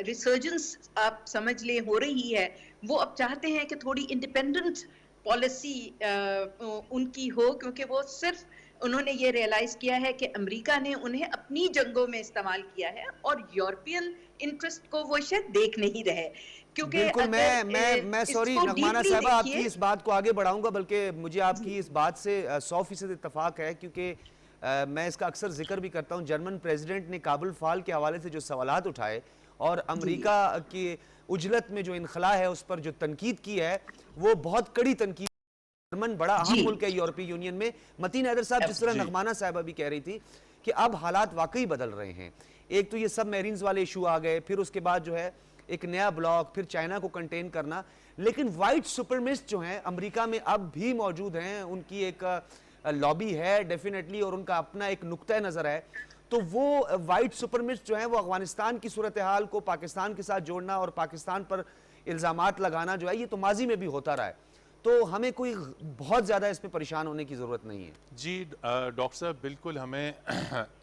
ریسرجنس آپ سمجھ لیں ہو رہی ہے، وہ اب چاہتے ہیں کہ تھوڑی انڈیپینڈنٹ پالیسی ان کی ہو، کیونکہ وہ صرف انہوں نے یہ ریئلائز کیا ہے کہ امریکہ نے انہیں اپنی جنگوں میں استعمال کیا ہے اور یورپین انٹرسٹ کو وہ شاید دیکھ نہیں رہے. بالکل میں سوری نغمانہ صاحبہ آپ کی اس بات کو آگے بڑھاؤں گا، بلکہ مجھے آپ کی اس بات سے 100% اتفاق ہے، کیونکہ میں اس کا اکثر ذکر بھی کرتا ہوں. جرمن پریزیڈنٹ نے کابل فال کے حوالے سے جو سوالات اٹھائے اور امریکہ کی عجلت میں جو انخلا ہے اس پر جو تنقید کی ہے وہ بہت کڑی تنقید. جرمن بڑا اہم ملک ہے یورپی یونین میں. متین حیدر صاحب، جس طرح نغمانہ صاحبہ بھی کہہ رہی تھی کہ اب حالات واقعی بدل رہے ہیں. ایک تو یہ سب میرینز والے ایشو آ گئے، پھر اس کے بعد جو ہے ایک نیا بلاک، پھر چائنا کو کنٹین کرنا. لیکن وائٹ سپرمسٹ جو ہیں امریکہ میں اب بھی موجود ہیں، ان کی ایک لابی ہے ڈیفینیٹلی اور ان کا اپنا ایک نقطہ نظر ہے. تو وہ وائٹ سپرمسٹ جو ہیں وہ افغانستان کی صورتحال کو پاکستان کے ساتھ جوڑنا اور پاکستان پر الزامات لگانا جو ہے یہ تو ماضی میں بھی ہوتا رہا ہے. تو ہمیں کوئی بہت زیادہ اس پہ پریشان ہونے کی ضرورت نہیں ہے. جی ڈاکٹر صاحب، بالکل ہمیں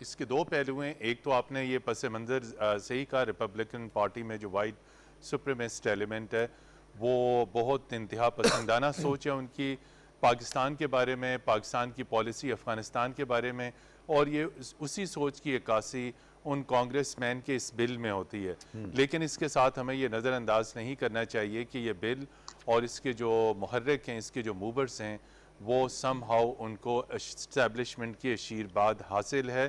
اس کے دو پہلو ہیں. ایک تو آپ نے یہ پس منظر صحیح کہا، ریپبلکن پارٹی میں جو وائٹ سپریمسٹ ایلیمنٹ ہے وہ بہت انتہا پسندانہ سوچ ہے ان کی پاکستان کے بارے میں، پاکستان کی پالیسی افغانستان کے بارے میں، اور یہ اسی سوچ کی عکاسی ان کانگریس مین کے اس بل میں ہوتی ہے. لیکن اس کے ساتھ ہمیں یہ نظر انداز نہیں کرنا چاہیے کہ یہ بل اور اس کے جو محرک ہیں، اس کے جو موورز ہیں، وہ سم ہاؤ ان کو اسٹیبلشمنٹ کی اشیرباد حاصل ہے.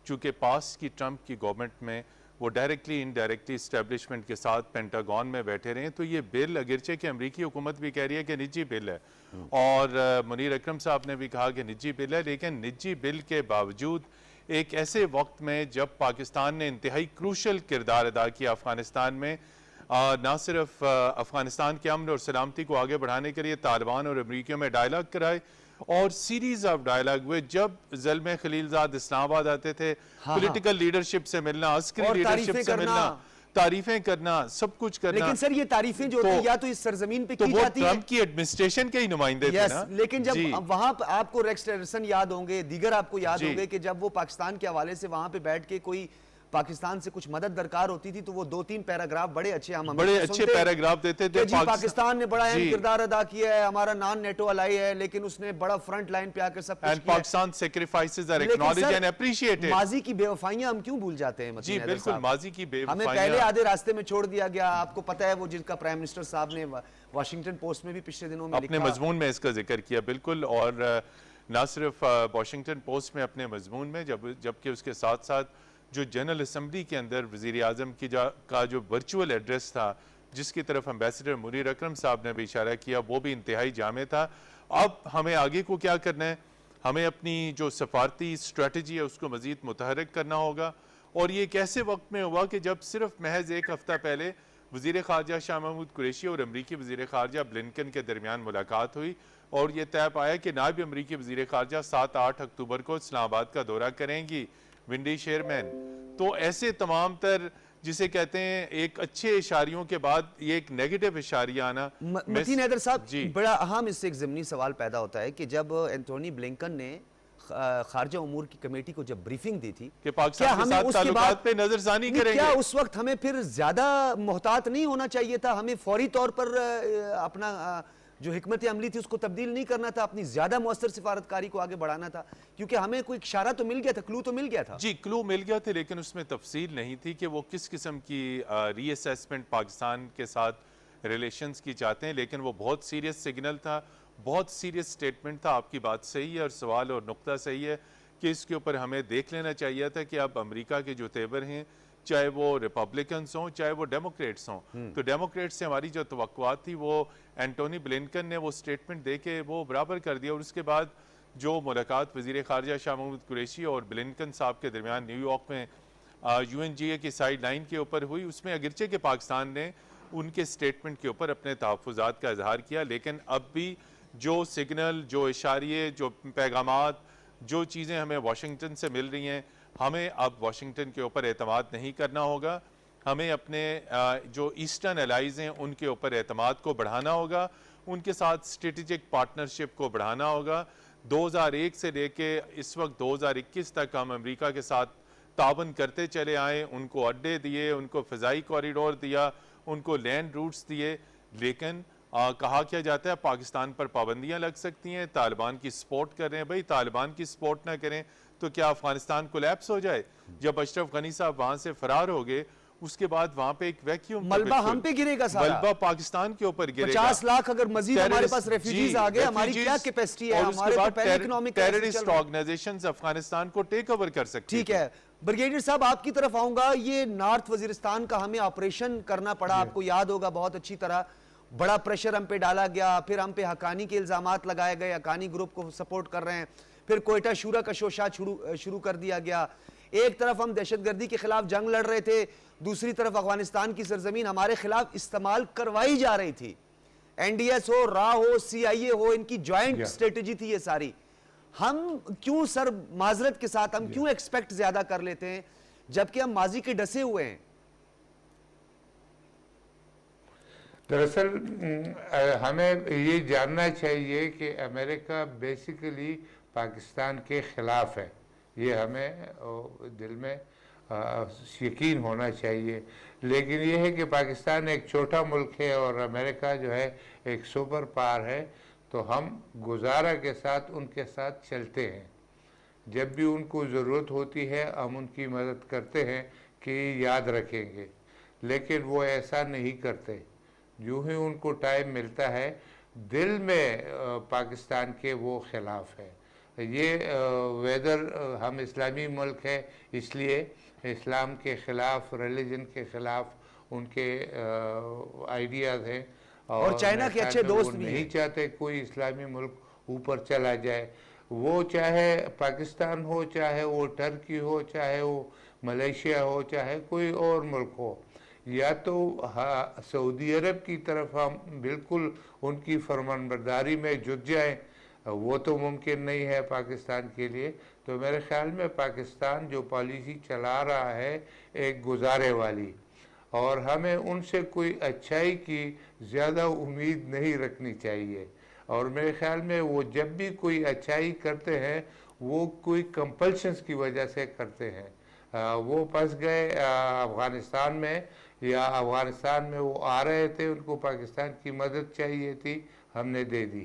چونکہ پاس کی ٹرمپ کی گورنمنٹ میں وہ ڈائریکٹلی انڈائریکٹلی اسٹیبلشمنٹ کے ساتھ پینٹاگون میں بیٹھے رہے ہیں. تو یہ بل اگرچہ کہ امریکی حکومت بھی کہہ رہی ہے کہ نجی بل ہے، اور منیر اکرم صاحب نے بھی کہا کہ نجی بل ہے، لیکن نجی بل کے باوجود ایک ایسے وقت میں جب پاکستان نے انتہائی کروشل کردار ادا کیا افغانستان میں، نہ صرف افغانستان کے امن اور سلامتی کو آگے بڑھانے کے لیے طالبان اور امریکیوں میں ڈائلاگ کرائے اور سیریز آف ڈائلاگ ہوئے. جب زلمے خلیل زاد اسلام آباد آتے تھے پولیٹیکل لیڈرشپ سے ملنا، عسکری لیڈرشپ سے ملنا، تعریفیں کرنا، سب کچھ کرنا. لیکن سر یہ تعریفیں جو ہوتی ہیں یا تو اس سرزمین پہ کی جاتی ہیں، تو وہ ٹرمپ کی ایڈمنسٹریشن کے ہی نمائندے تھے نا. لیکن جب وہاں آپ کو ریکس ٹیلرسن یاد ہوں گے، دیگر آپ کو یاد ہوں گے کہ جب وہ پاکستان کے حوالے سے وہاں پہ بیٹھ کے کوئی پاکستان سے کچھ مدد درکار ہوتی تھی تو وہ 2-3 پیراگراف بڑے اچھے پیراگراف دیتے تھے. جی پاکستان نے بڑا اہم کردار ادا کیا ہے، ہمارا نان نیٹو الائی ہے، لیکن اس نے بڑا فرنٹ لائن پہ آ کر سب کچھ کیا. Pakistan sacrifices are acknowledged and appreciated. ماضی کی بے وفائیاں ہم کیوں بھول جاتے ہیں؟ جی بالکل، ماضی کی بے وفائیاں ہمیں پہلے آدھے راستے میں چھوڑ دیا گیا. آپ کو پتہ ہے وہ جن کا پرائم منسٹر صاحب نے واشنگٹن پوسٹ میں بھی پچھلے دنوں میں اپنے مضمون میں اس کا ذکر کیا. بالکل، اور نہ صرف واشنگٹن پوسٹ میں اپنے مضمون میں، جبکہ اس کے ساتھ ساتھ جو جنرل اسمبلی کے اندر وزیر اعظم کا جو ورچوئل ایڈریس تھا جس کی طرف امبیسڈر منیر اکرم صاحب نے بھی اشارہ کیا، وہ بھی انتہائی جامع تھا. اب ہمیں آگے کو کیا کرنا ہے؟ ہمیں اپنی جو سفارتی اسٹریٹجی ہے اس کو مزید متحرک کرنا ہوگا. اور یہ ایک ایسے وقت میں ہوا کہ جب صرف محض ایک ہفتہ پہلے وزیر خارجہ شاہ محمود قریشی اور امریکی وزیر خارجہ بلنکن کے درمیان ملاقات ہوئی اور یہ طے پایا کہ نائب امریکی وزیر خارجہ 7-8 اکتوبر کو اسلام آباد کا دورہ کریں گی ونڈی شیرمین. تو ایسے تمام تر جسے کہتے ہیں ایک اچھے اشاریوں کے بعد یہ ایک نیگیٹو اشاریہ آنا. متین حیدر صاحب, بڑا اہم اس سے ایک ضمنی سوال پیدا ہوتا ہے کہ جب اینٹونی بلنکن نے خارجہ امور کی کمیٹی کو جب بریفنگ دی تھی کہ پاکستان کے ساتھ تعلقات پہ نظر ثانی کریں گے, کیا اس وقت ہمیں پھر زیادہ محتاط نہیں ہونا چاہیے تھا؟ ہمیں فوری طور پر اپنا جو حکمت عملی تھی اس کو تبدیل نہیں کرنا تھا, اپنی زیادہ مؤثر سفارتکاری کو آگے بڑھانا تھا؟ کیونکہ ہمیں کوئی اشارہ تو مل گیا تھا, کلو تو مل گیا تھا. جی کلو مل گیا تھا, لیکن اس میں تفصیل نہیں تھی کہ وہ کس قسم کی ری اسیسمنٹ پاکستان کے ساتھ ریلیشنز کی چاہتے ہیں. لیکن وہ بہت سیریس سگنل تھا, بہت سیریس سٹیٹمنٹ تھا. آپ کی بات صحیح ہے اور سوال اور نقطہ صحیح ہے کہ اس کے اوپر ہمیں دیکھ لینا چاہیے تھا کہ اب امریکہ کے جو تیور ہیں, چاہے وہ ریپبلکنز ہوں چاہے وہ ڈیموکریٹس ہوں, تو ڈیموکریٹس سے ہماری جو توقعات تھی وہ اینٹونی بلنکن نے وہ سٹیٹمنٹ دے کے وہ برابر کر دیا. اور اس کے بعد جو ملاقات وزیر خارجہ شاہ محمود قریشی اور بلنکن صاحب کے درمیان نیو یارک میں یو این جی اے کی سائیڈ لائن کے اوپر ہوئی, اس میں اگرچہ کہ پاکستان نے ان کے سٹیٹمنٹ کے اوپر اپنے تحفظات کا اظہار کیا, لیکن اب بھی جو سگنل, جو اشاریے, جو پیغامات, جو چیزیں ہمیں واشنگٹن سے مل رہی ہیں, ہمیں اب واشنگٹن کے اوپر اعتماد نہیں کرنا ہوگا. ہمیں اپنے جو ایسٹرن الائز ہیں ان کے اوپر اعتماد کو بڑھانا ہوگا, ان کے ساتھ اسٹریٹجک پارٹنرشپ کو بڑھانا ہوگا. 2001 سے لے کے اس وقت 2021 تک ہم امریکہ کے ساتھ تعاون کرتے چلے آئے, ان کو اڈے دیے, ان کو فضائی کوریڈور دیا, ان کو لینڈ روٹس دیے, لیکن کہا کیا جاتا ہے پاکستان پر پابندیاں لگ سکتی ہیں. طالبان کی سپورٹ کر رہے ہیں, بھائی طالبان کی سپورٹ نہ کریں تو کیا افغانستان کولیپس ہو جائے؟ جب اشرف غنی صاحب وہاں سے فرار ہو گئے اس کے بعد وہاں پہ ایک ویکیوم, ملبہ ہم پہ گرے گا, سارا ملبہ پاکستان کے اوپر گرے گا. 50 لاکھ اگر مزید ہمارے پاس ریفیوجیز آگئے, ہماری کیا کیپیسٹی ہے؟ ہمارے تو پہلے اکنامک ٹیررسٹ آرگنائزیشنز افغانستان کو ٹیک اوور کر سکتی. ٹھیک ہے, بریگیڈیئر صاحب آپ کی طرف آؤں گا. یہ نارتھ وزیرستان کا ہمیں آپریشن کرنا پڑا, آپ کو یاد ہوگا بہت اچھی طرح. بڑا پریشر ہم پہ ڈالا گیا, پھر ہم پہ حقانی کے الزامات لگائے گئے, حقانی گروپ کو سپورٹ کر رہے ہیں, پھر کوئٹہ شورا کا شوشات شروع کر دیا گیا. ایک طرف ہم دہشت گردی کے خلاف جنگ لڑ رہے تھے, دوسری طرف افغانستان کی سرزمین ہمارے خلاف استعمال کروائی جا رہی تھی. این ڈی ایس ہو, را ہو, سی آئی اے ہو, ان کی جوائنٹ اسٹریٹجی تھی یہ ساری. ہم کیوں سر معذرت کے ساتھ ہم کیوں ایکسپیکٹ زیادہ کر لیتے ہیں جبکہ ہم ماضی کے ڈسے ہوئے ہیں؟ دراصل ہمیں یہ جاننا چاہیے کہ امریکہ بیسیکلی پاکستان کے خلاف ہے, یہ ہمیں دل میں یقین ہونا چاہیے. لیکن یہ ہے کہ پاکستان ایک چھوٹا ملک ہے اور امریکہ جو ہے ایک سپر پاور ہے, تو ہم گزارا کے ساتھ ان کے ساتھ چلتے ہیں. جب بھی ان کو ضرورت ہوتی ہے ہم ان کی مدد کرتے ہیں کہ یاد رکھیں گے, لیکن وہ ایسا نہیں کرتے. جو ہی ان کو ٹائم ملتا ہے دل میں پاکستان کے وہ خلاف ہے. یہ ویدر ہم اسلامی ملک ہے اس لیے اسلام کے خلاف, ریلیجن کے خلاف ان کے آئیڈیاز ہیں, اور چائنا کے اچھے دوست بھی نہیں چاہتے کوئی اسلامی ملک اوپر چلا جائے. وہ چاہے پاکستان ہو, چاہے وہ ٹرکی ہو, چاہے وہ ملیشیا ہو, چاہے کوئی اور ملک ہو, یا تو سعودی عرب کی طرف ہم بالکل ان کی فرمانبرداری میں جت جائیں, وہ تو ممکن نہیں ہے پاکستان کے لیے. تو میرے خیال میں پاکستان جو پالیسی چلا رہا ہے ایک گزارے والی, اور ہمیں ان سے کوئی اچھائی کی زیادہ امید نہیں رکھنی چاہیے. اور میرے خیال میں وہ جب بھی کوئی اچھائی کرتے ہیں وہ کوئی کمپلشنز کی وجہ سے کرتے ہیں. وہ پھنس گئے افغانستان میں, یا افغانستان میں وہ آ رہے تھے, ان کو پاکستان کی مدد چاہیے تھی, ہم نے دے دی.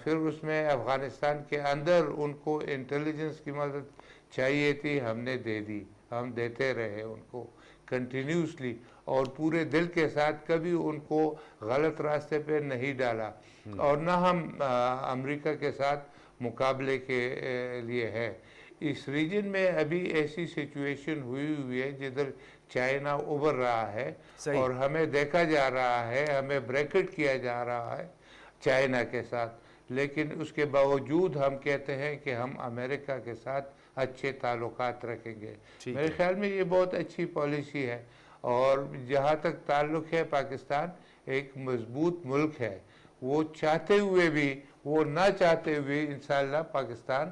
پھر اس میں افغانستان کے اندر ان کو انٹیلیجنس کی مدد چاہیے تھی, ہم نے دے دی. ہم دیتے رہے ان کو کنٹینیوسلی اور پورے دل کے ساتھ, کبھی ان کو غلط راستے پہ نہیں ڈالا. اور نہ ہم امریکہ کے ساتھ مقابلے کے لیے ہے. اس ریجن میں ابھی ایسی سچویشن ہوئی ہے جدھر چائنا ابھر رہا ہے, اور ہمیں دیکھا جا رہا ہے, ہمیں بریکٹ کیا جا رہا ہے چائنا کے ساتھ. لیکن اس کے باوجود ہم کہتے ہیں کہ ہم امریکہ کے ساتھ اچھے تعلقات رکھیں گے. میرے خیال میں یہ بہت اچھی پالیسی ہے. اور جہاں تک تعلق ہے پاکستان ایک مضبوط ملک ہے, وہ چاہتے ہوئے بھی, وہ نہ چاہتے ہوئے انشاءاللہ پاکستان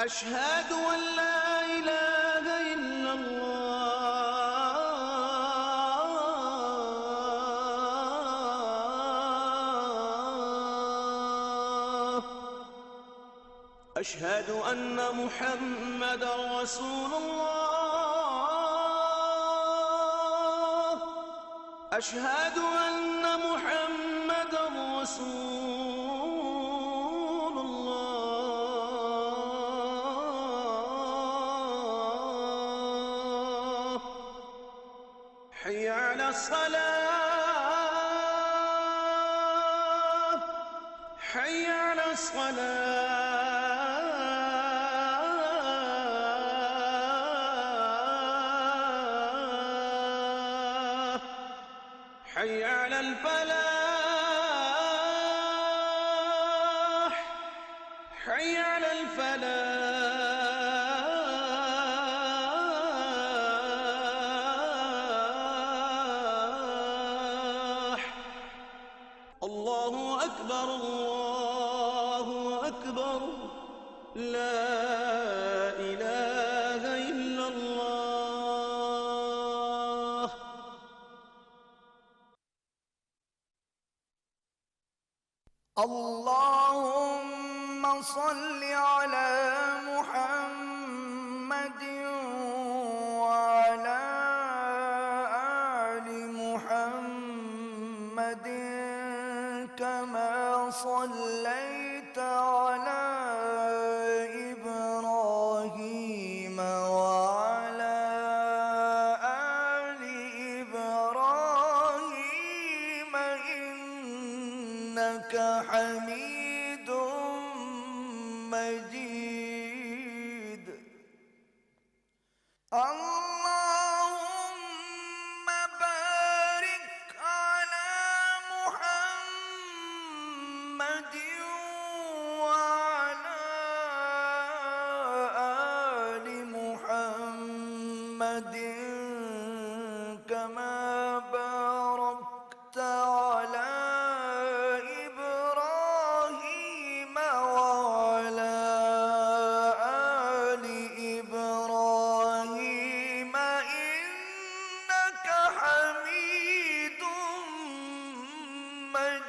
أشهد أن لا إله إلا الله، أشهد أن محمدا رسول الله، أشهد أن محمدا رسول الله، حي على الصلاة، حي على الصلاة، حي على الفلاح، حي على الفلاح. الله أكبر، الله أكبر، لا إله إلا الله. اللهم صل على محمد وعلى آل محمد كما صليت على إبراهيم وعلى آل إبراهيم إنك حميد مجيد. اللهم بارك على محمد وعلى آل محمد كما باركت على إبراهيم وعلى آل إبراهيم إنك حميد مجيد.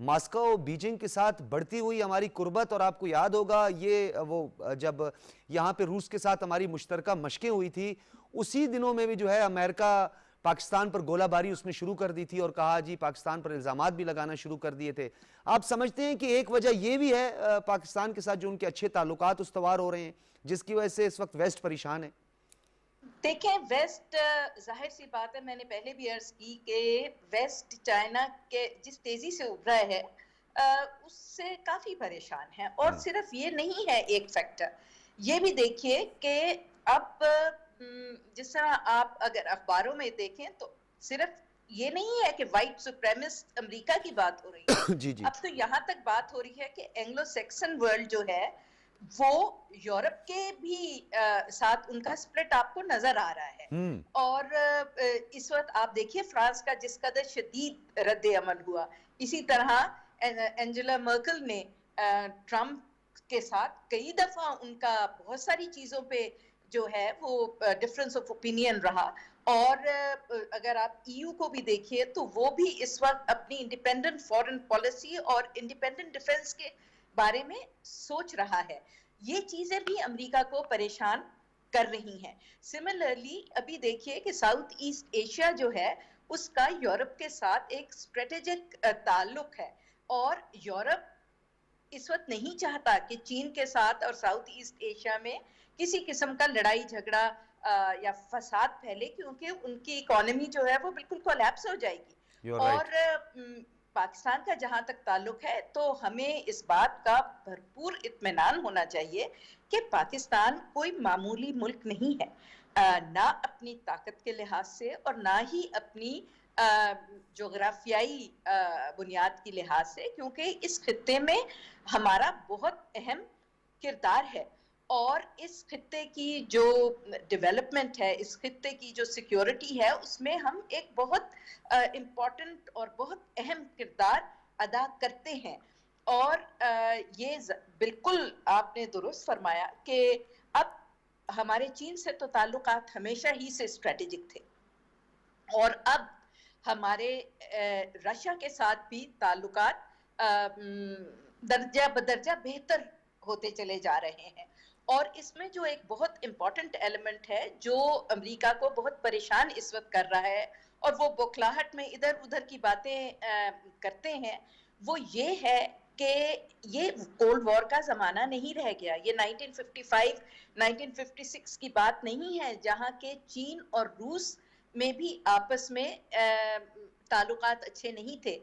ماسکو بیجنگ کے ساتھ بڑھتی ہوئی ہماری قربت، اور آپ کو یاد ہوگا یہ وہ جب یہاں پہ روس کے ساتھ ہماری مشترکہ مشقیں ہوئی تھی، اسی دنوں میں بھی جو ہے امریکہ پاکستان پر گولہ باری اس نے شروع کر دی تھی اور کہا جی پاکستان پر الزامات بھی لگانا شروع کر دیے تھے. آپ سمجھتے ہیں کہ ایک وجہ یہ بھی ہے پاکستان کے ساتھ جو ان کے اچھے تعلقات استوار ہو رہے ہیں جس کی وجہ سے اس وقت ویسٹ پریشان ہے؟ دیکھیں ویسٹ ظاہر سی بات ہے، میں نے پہلے بھی عرض کی کہ ویسٹ چائنا کے جس تیزی سے ابھرا ہے اس سے کافی پریشان ہے. اور صرف یہ نہیں ہے ایک فیکٹر، یہ بھی دیکھیے کہ اب جس طرح آپ اگر اخباروں میں دیکھیں تو صرف یہ نہیں ہے کہ وائٹ سپریمسٹ امریکہ کی بات ہو رہی ہے. جی جی. اب تو یہاں تک بات ہو رہی ہے کہ اینگلو سیکسن ورلڈ جو ہے وہ یورپ کے بھی ساتھ ان کا سپلٹ آپ کو نظر آ رہا ہے. اور اس وقت آپ دیکھیے فرانس کا جس قدر شدید رد عمل ہوا، اسی طرح اینجلا مرکل نے ٹرمپ کے ساتھ کئی دفعہ ان کا بہت ساری چیزوں پہ جو ہے وہ ڈفرنس آف اوپینین رہا. اور اگر آپ ای یو کو بھی دیکھیے تو وہ بھی اس وقت اپنی انڈیپینڈنٹ فورن پالیسی اور انڈیپینڈنٹ ڈیفنس کے بارے میں سوچ رہا ہے. یہ چیزیں بھی امریکہ کو پریشان کر رہی ہیں. سملرلی ابھی دیکھیے کہ ساؤتھ ایسٹ ایشیا جو ہے اس کا یورپ کے ساتھ ایک اسٹریٹجک تعلق ہے، اور یورپ اس وقت نہیں چاہتا کہ چین کے ساتھ اور ساؤتھ ایسٹ ایشیا میں کسی قسم کا لڑائی جھگڑا یا فساد پھیلے، کیونکہ ان کی اکانومی جو ہے وہ بالکل کولیپس ہو جائے گی. اور پاکستان کا جہاں تک تعلق ہے تو ہمیں اس بات کا بھرپور اطمینان ہونا چاہیے کہ پاکستان کوئی معمولی ملک نہیں ہے، نہ اپنی طاقت کے لحاظ سے اور نہ ہی اپنی جغرافیائی بنیاد کی لحاظ سے، کیونکہ اس خطے میں ہمارا بہت اہم کردار ہے. اور اس خطے کی جو ڈیولپمنٹ ہے، اس خطے کی جو سیکیورٹی ہے، اس میں ہم ایک بہت امپورٹنٹ اور بہت اہم کردار ادا کرتے ہیں. اور یہ بالکل آپ نے درست فرمایا کہ اب ہمارے چین سے تو تعلقات ہمیشہ ہی سے اسٹریٹجک تھے، اور اب ہمارے رشیا کے ساتھ بھی تعلقات درجہ بدرجہ بہتر ہوتے چلے جا رہے ہیں. اور اس میں جو ایک بہت امپورٹنٹ ایلیمنٹ ہے جو امریکہ کو بہت پریشان اس وقت کر رہا ہے، اور وہ بوکھلاہٹ میں ادھر ادھر کی باتیں کرتے ہیں، وہ یہ ہے کہ یہ کولڈ وار کا زمانہ نہیں رہ گیا. یہ 1955 1956 کی بات نہیں ہے جہاں کہ چین اور روس میں بھی آپس میں تعلقات اچھے نہیں تھے.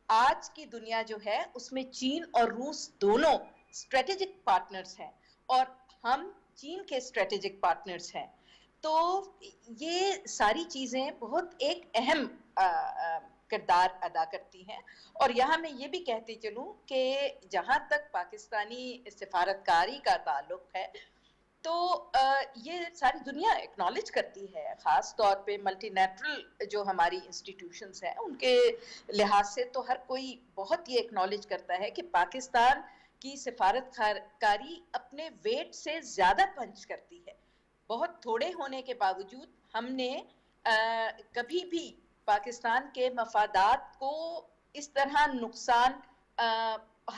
آج کی دنیا جو ہے اس میں چین اور روس دونوں اسٹریٹجک پارٹنرز ہیں، اور ہم چین کے اسٹریٹجک پارٹنرز ہیں. تو یہ ساری چیزیں بہت ایک اہم کردار ادا کرتی ہیں. اور یہاں میں یہ بھی کہتی چلوں کہ جہاں تک پاکستانی سفارتکاری کا تعلق ہے تو یہ ساری دنیا ایکنالج کرتی ہے، خاص طور پہ ملٹی نیٹرل جو ہماری انسٹیٹیوشنز ہیں ان کے لحاظ سے تو ہر کوئی بہت یہ ایکنالج کرتا ہے کہ پاکستان کی سفارتکاری اپنے ویٹ سے زیادہ پنچ کرتی ہے. بہت تھوڑے ہونے کے باوجود ہم نے کبھی بھی پاکستان کے مفادات کو اس طرح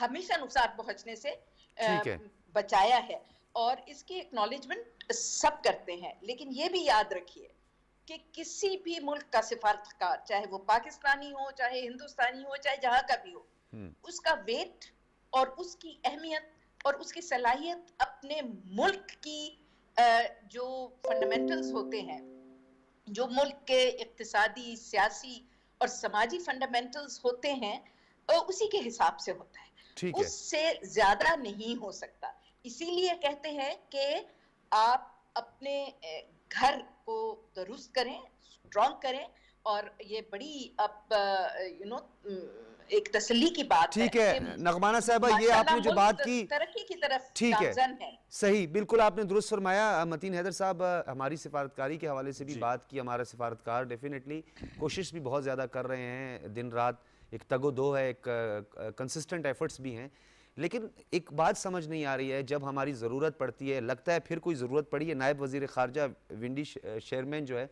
ہمیشہ نقصان پہنچنے سے بچایا ہے، اور اس کی ایکنالجمنٹ سب کرتے ہیں. لیکن یہ بھی یاد رکھیے کہ کسی بھی ملک کا سفارتکار، چاہے وہ پاکستانی ہو، چاہے ہندوستانی ہو، چاہے جہاں کا بھی ہو، اس کا ویٹ اور اس کی اہمیت اور اس کی صلاحیت اپنے ملک کی جو فنڈامنٹلز ہوتے ہیں، جو ملک کے اقتصادی، سیاسی اور سماجی فنڈامنٹلز ہوتے ہیں، اسی کے حساب سے ہوتا ہے، اس سے زیادہ نہیں ہو سکتا. اسی لیے کہتے ہیں کہ آپ اپنے گھر کو درست کریں، اسٹرانگ کریں، اور یہ بڑی اب ایک تسلی کی بات ہے. ٹھیک ہے نغمانہ صاحبہ، یہ آپ نے جو بات کی ترقی کی طرف ٹھیک گامزن ہے. صحیح، بالکل آپ نے درست فرمایا. متین حیدر صاحب ہماری سفارتکاری کے حوالے سے بھی بات کی. ہمارا سفارتکار ڈیفینیٹلی کوشش بھی بہت زیادہ کر رہے ہیں، دن رات ایک تگ و دو ہے، ایک کنسسٹنٹ ایفرٹس بھی ہیں. لیکن ایک بات سمجھ نہیں آ رہی ہے، جب ہماری ضرورت پڑتی ہے، لگتا ہے پھر کوئی ضرورت پڑی ہے، نائب وزیر خارجہ وینڈی شیرمین جو ہے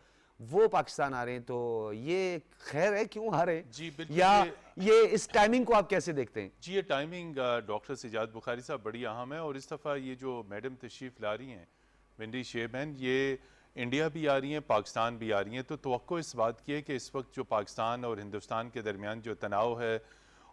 وہ پاکستان آ رہے ہیں, تو یہ خیر ہے, کیوں آ رہے ہیں جی بالکل, یا یہ اس ٹائمنگ کو آپ کیسے دیکھتے ہیں؟ جی یہ ٹائمنگ ڈاکٹر سجاد بخاری صاحب بڑی اہم ہے, اور اس دفعہ یہ جو میڈم تشریف لا رہی ہیں ونڈی شیبین, یہ انڈیا بھی آ رہی ہیں, پاکستان بھی آ رہی ہیں, تو توقع اس بات کی ہے کہ اس وقت جو پاکستان اور ہندوستان کے درمیان جو تناؤ ہے,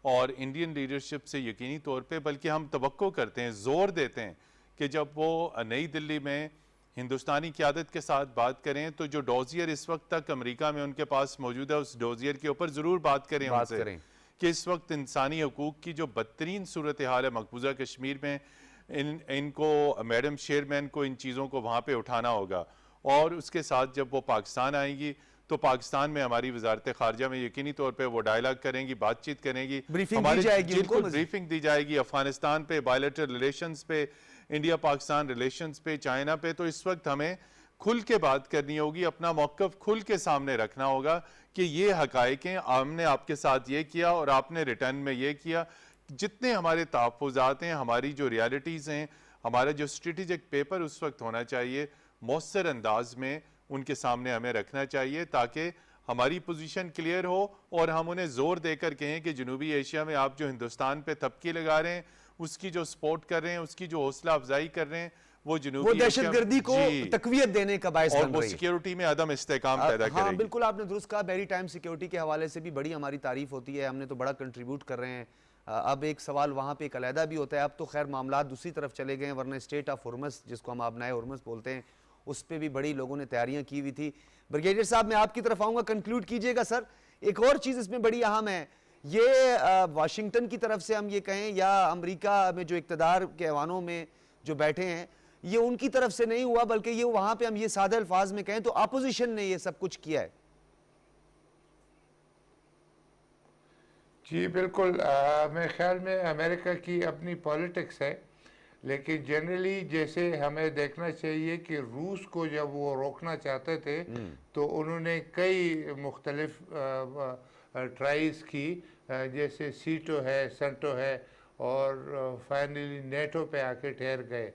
اور انڈین لیڈرشپ سے یقینی طور پہ, بلکہ ہم توقع کرتے ہیں, زور دیتے ہیں کہ جب وہ نئی دلی میں ہندوستانی قیادت کے ساتھ بات کریں تو جو ڈوزیئر اس وقت تک امریکہ میں ان کے پاس موجود ہے, اس ڈوزیئر کے اوپر ضرور بات کریں ان سے, کہ اس وقت انسانی حقوق کی جو بدترین صورتحال ہے مقبوضہ کشمیر میں, ان کو میڈم شیرمین کو ان چیزوں کو وہاں پہ اٹھانا ہوگا. اور اس کے ساتھ جب وہ پاکستان آئیں گی تو پاکستان میں ہماری وزارت خارجہ میں یقینی طور پہ وہ ڈائیلاگ کریں گی, بات چیت کریں گی, بریفنگ دی جائے گی افغانستان پہ, بائیلیٹرل ریلیشنز پہ, انڈیا پاکستان ریلیشنز پہ, چائنا پہ. تو اس وقت ہمیں کھل کے بات کرنی ہوگی, اپنا موقف کھل کے سامنے رکھنا ہوگا کہ یہ حقائق ہیں, ہم نے آپ کے ساتھ یہ کیا اور آپ نے ریٹرن میں یہ کیا. جتنے ہمارے تحفظات ہیں, ہماری جو ریالٹیز ہیں, ہمارا جو اسٹریٹجک پیپر اس وقت ہونا چاہیے, مؤثر انداز میں ان کے سامنے ہمیں رکھنا چاہیے, تاکہ ہماری پوزیشن کلیئر ہو اور ہم انہیں زور دے کر کہیں کہ جنوبی ایشیا میں آپ جو ہندوستان پہ تھپکی لگا رہے ہیں, اس کی جو سپورٹ کر رہے ہیں, اس کی جو حوصلہ افزائی کر رہے ہیں, وہ جنوبی دہشت گردی کو تقویت دینے کا باعث بن رہی ہے, اور وہ سیکیورٹی میں عدم استحکام پیدا کرے ہاں گی. بالکل آپ نے درست کہا, میری ٹائم سیکیورٹی کے حوالے سے بھی بڑی ہماری تعریف ہوتی ہے, ہم نے تو بڑا کنٹریبیوٹ کر رہے ہیں. اب ایک سوال وہاں پہ ایک علیحدہ بھی ہوتا ہے, اب تو خیر معاملات دوسری طرف چلے گئے ہیں, ورنہ اسٹیٹ آف ہرمز جس کو ہم آبنائے ہرمز بولتے ہیں, اس پہ بھی بڑی لوگوں نے تیاریاں کی ہوئی تھی. بریگیڈیئر صاحب میں آپ کی طرف آؤں گا, کنکلوڈ کیجئے گا سر. ایک اور چیز اس میں بڑی اہم ہے, یہ واشنگٹن کی طرف سے ہم یہ کہیں یا امریکہ میں جو اقتدار کے ایوانوں میں جو بیٹھے ہیں, یہ ان کی طرف سے نہیں ہوا, بلکہ یہ وہاں پہ ہم یہ سادہ الفاظ میں کہیں تو اپوزیشن نے یہ سب کچھ کیا ہے. جی بالکل, میرے خیال میں امریکہ کی اپنی پولیٹکس ہے, لیکن جنرلی جیسے ہمیں دیکھنا چاہیے کہ روس کو جب وہ روکنا چاہتے تھے تو انہوں نے کئی مختلف ٹرائز کی, جیسے سیٹو ہے, سنٹو ہے, اور فائنلی نیٹو پہ آ کے ٹھہر گئے.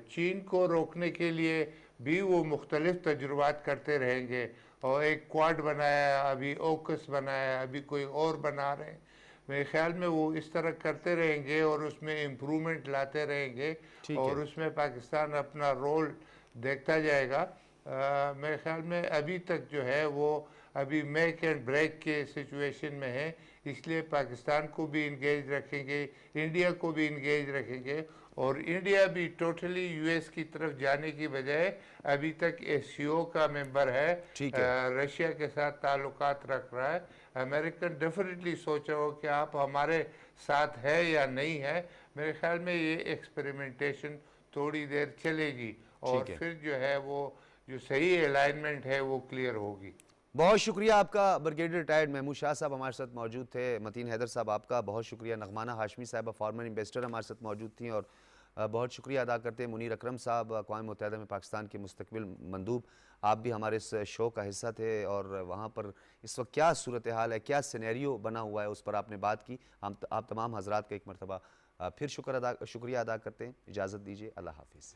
چین کو روکنے کے لیے بھی وہ مختلف تجربات کرتے رہیں گے, اور ایک کواد بنایا, ابھی اوکس بنایا, ابھی کوئی اور بنا رہے ہیں. میرے خیال میں وہ اس طرح کرتے رہیں گے اور اس میں امپرومنٹ لاتے رہیں گے, اور اس میں پاکستان اپنا رول دیکھتا جائے گا. میرے خیال میں ابھی تک جو ہے وہ ابھی میک اینڈ بریک کے سچویشن میں ہے, اس لیے پاکستان کو بھی انگیج رکھیں گے, انڈیا کو بھی انگیج رکھیں گے, اور انڈیا بھی ٹوٹلی یو ایس کی طرف جانے کی بجائے ابھی تک ایس سی او کا ممبر ہے, رشیا کے ساتھ تعلقات رکھ رہا ہے. امریکن ڈیفینیٹلی سوچ رہا ہو کہ آپ ہمارے ساتھ ہے یا نہیں ہے. میرے خیال میں یہ ایکسپریمنٹیشن تھوڑی دیر چلے گی, اور پھر جو ہے وہ جو صحیح الائنمنٹ ہے وہ کلیئر ہوگی. بہت شکریہ آپ کا بریگیڈیئر ریٹائرڈ محمود شاہ صاحب ہمارے ساتھ موجود تھے. متین حیدر صاحب آپ کا بہت شکریہ. نغمانہ ہاشمی صاحبہ فارمر انویسٹر ہمارے ساتھ موجود تھیں, اور بہت شکریہ ادا کرتے ہیں منیر اکرم صاحب, اقوام متحدہ میں پاکستان کے مستقبل مندوب. آپ بھی ہمارے اس شو کا حصہ تھے, اور وہاں پر اس وقت کیا صورتحال ہے, کیا سینیریو بنا ہوا ہے, اس پر آپ نے بات کی. آپ تمام حضرات کا ایک مرتبہ پھر شکریہ ادا کرتے ہیں. اجازت دیجیے, اللہ حافظ.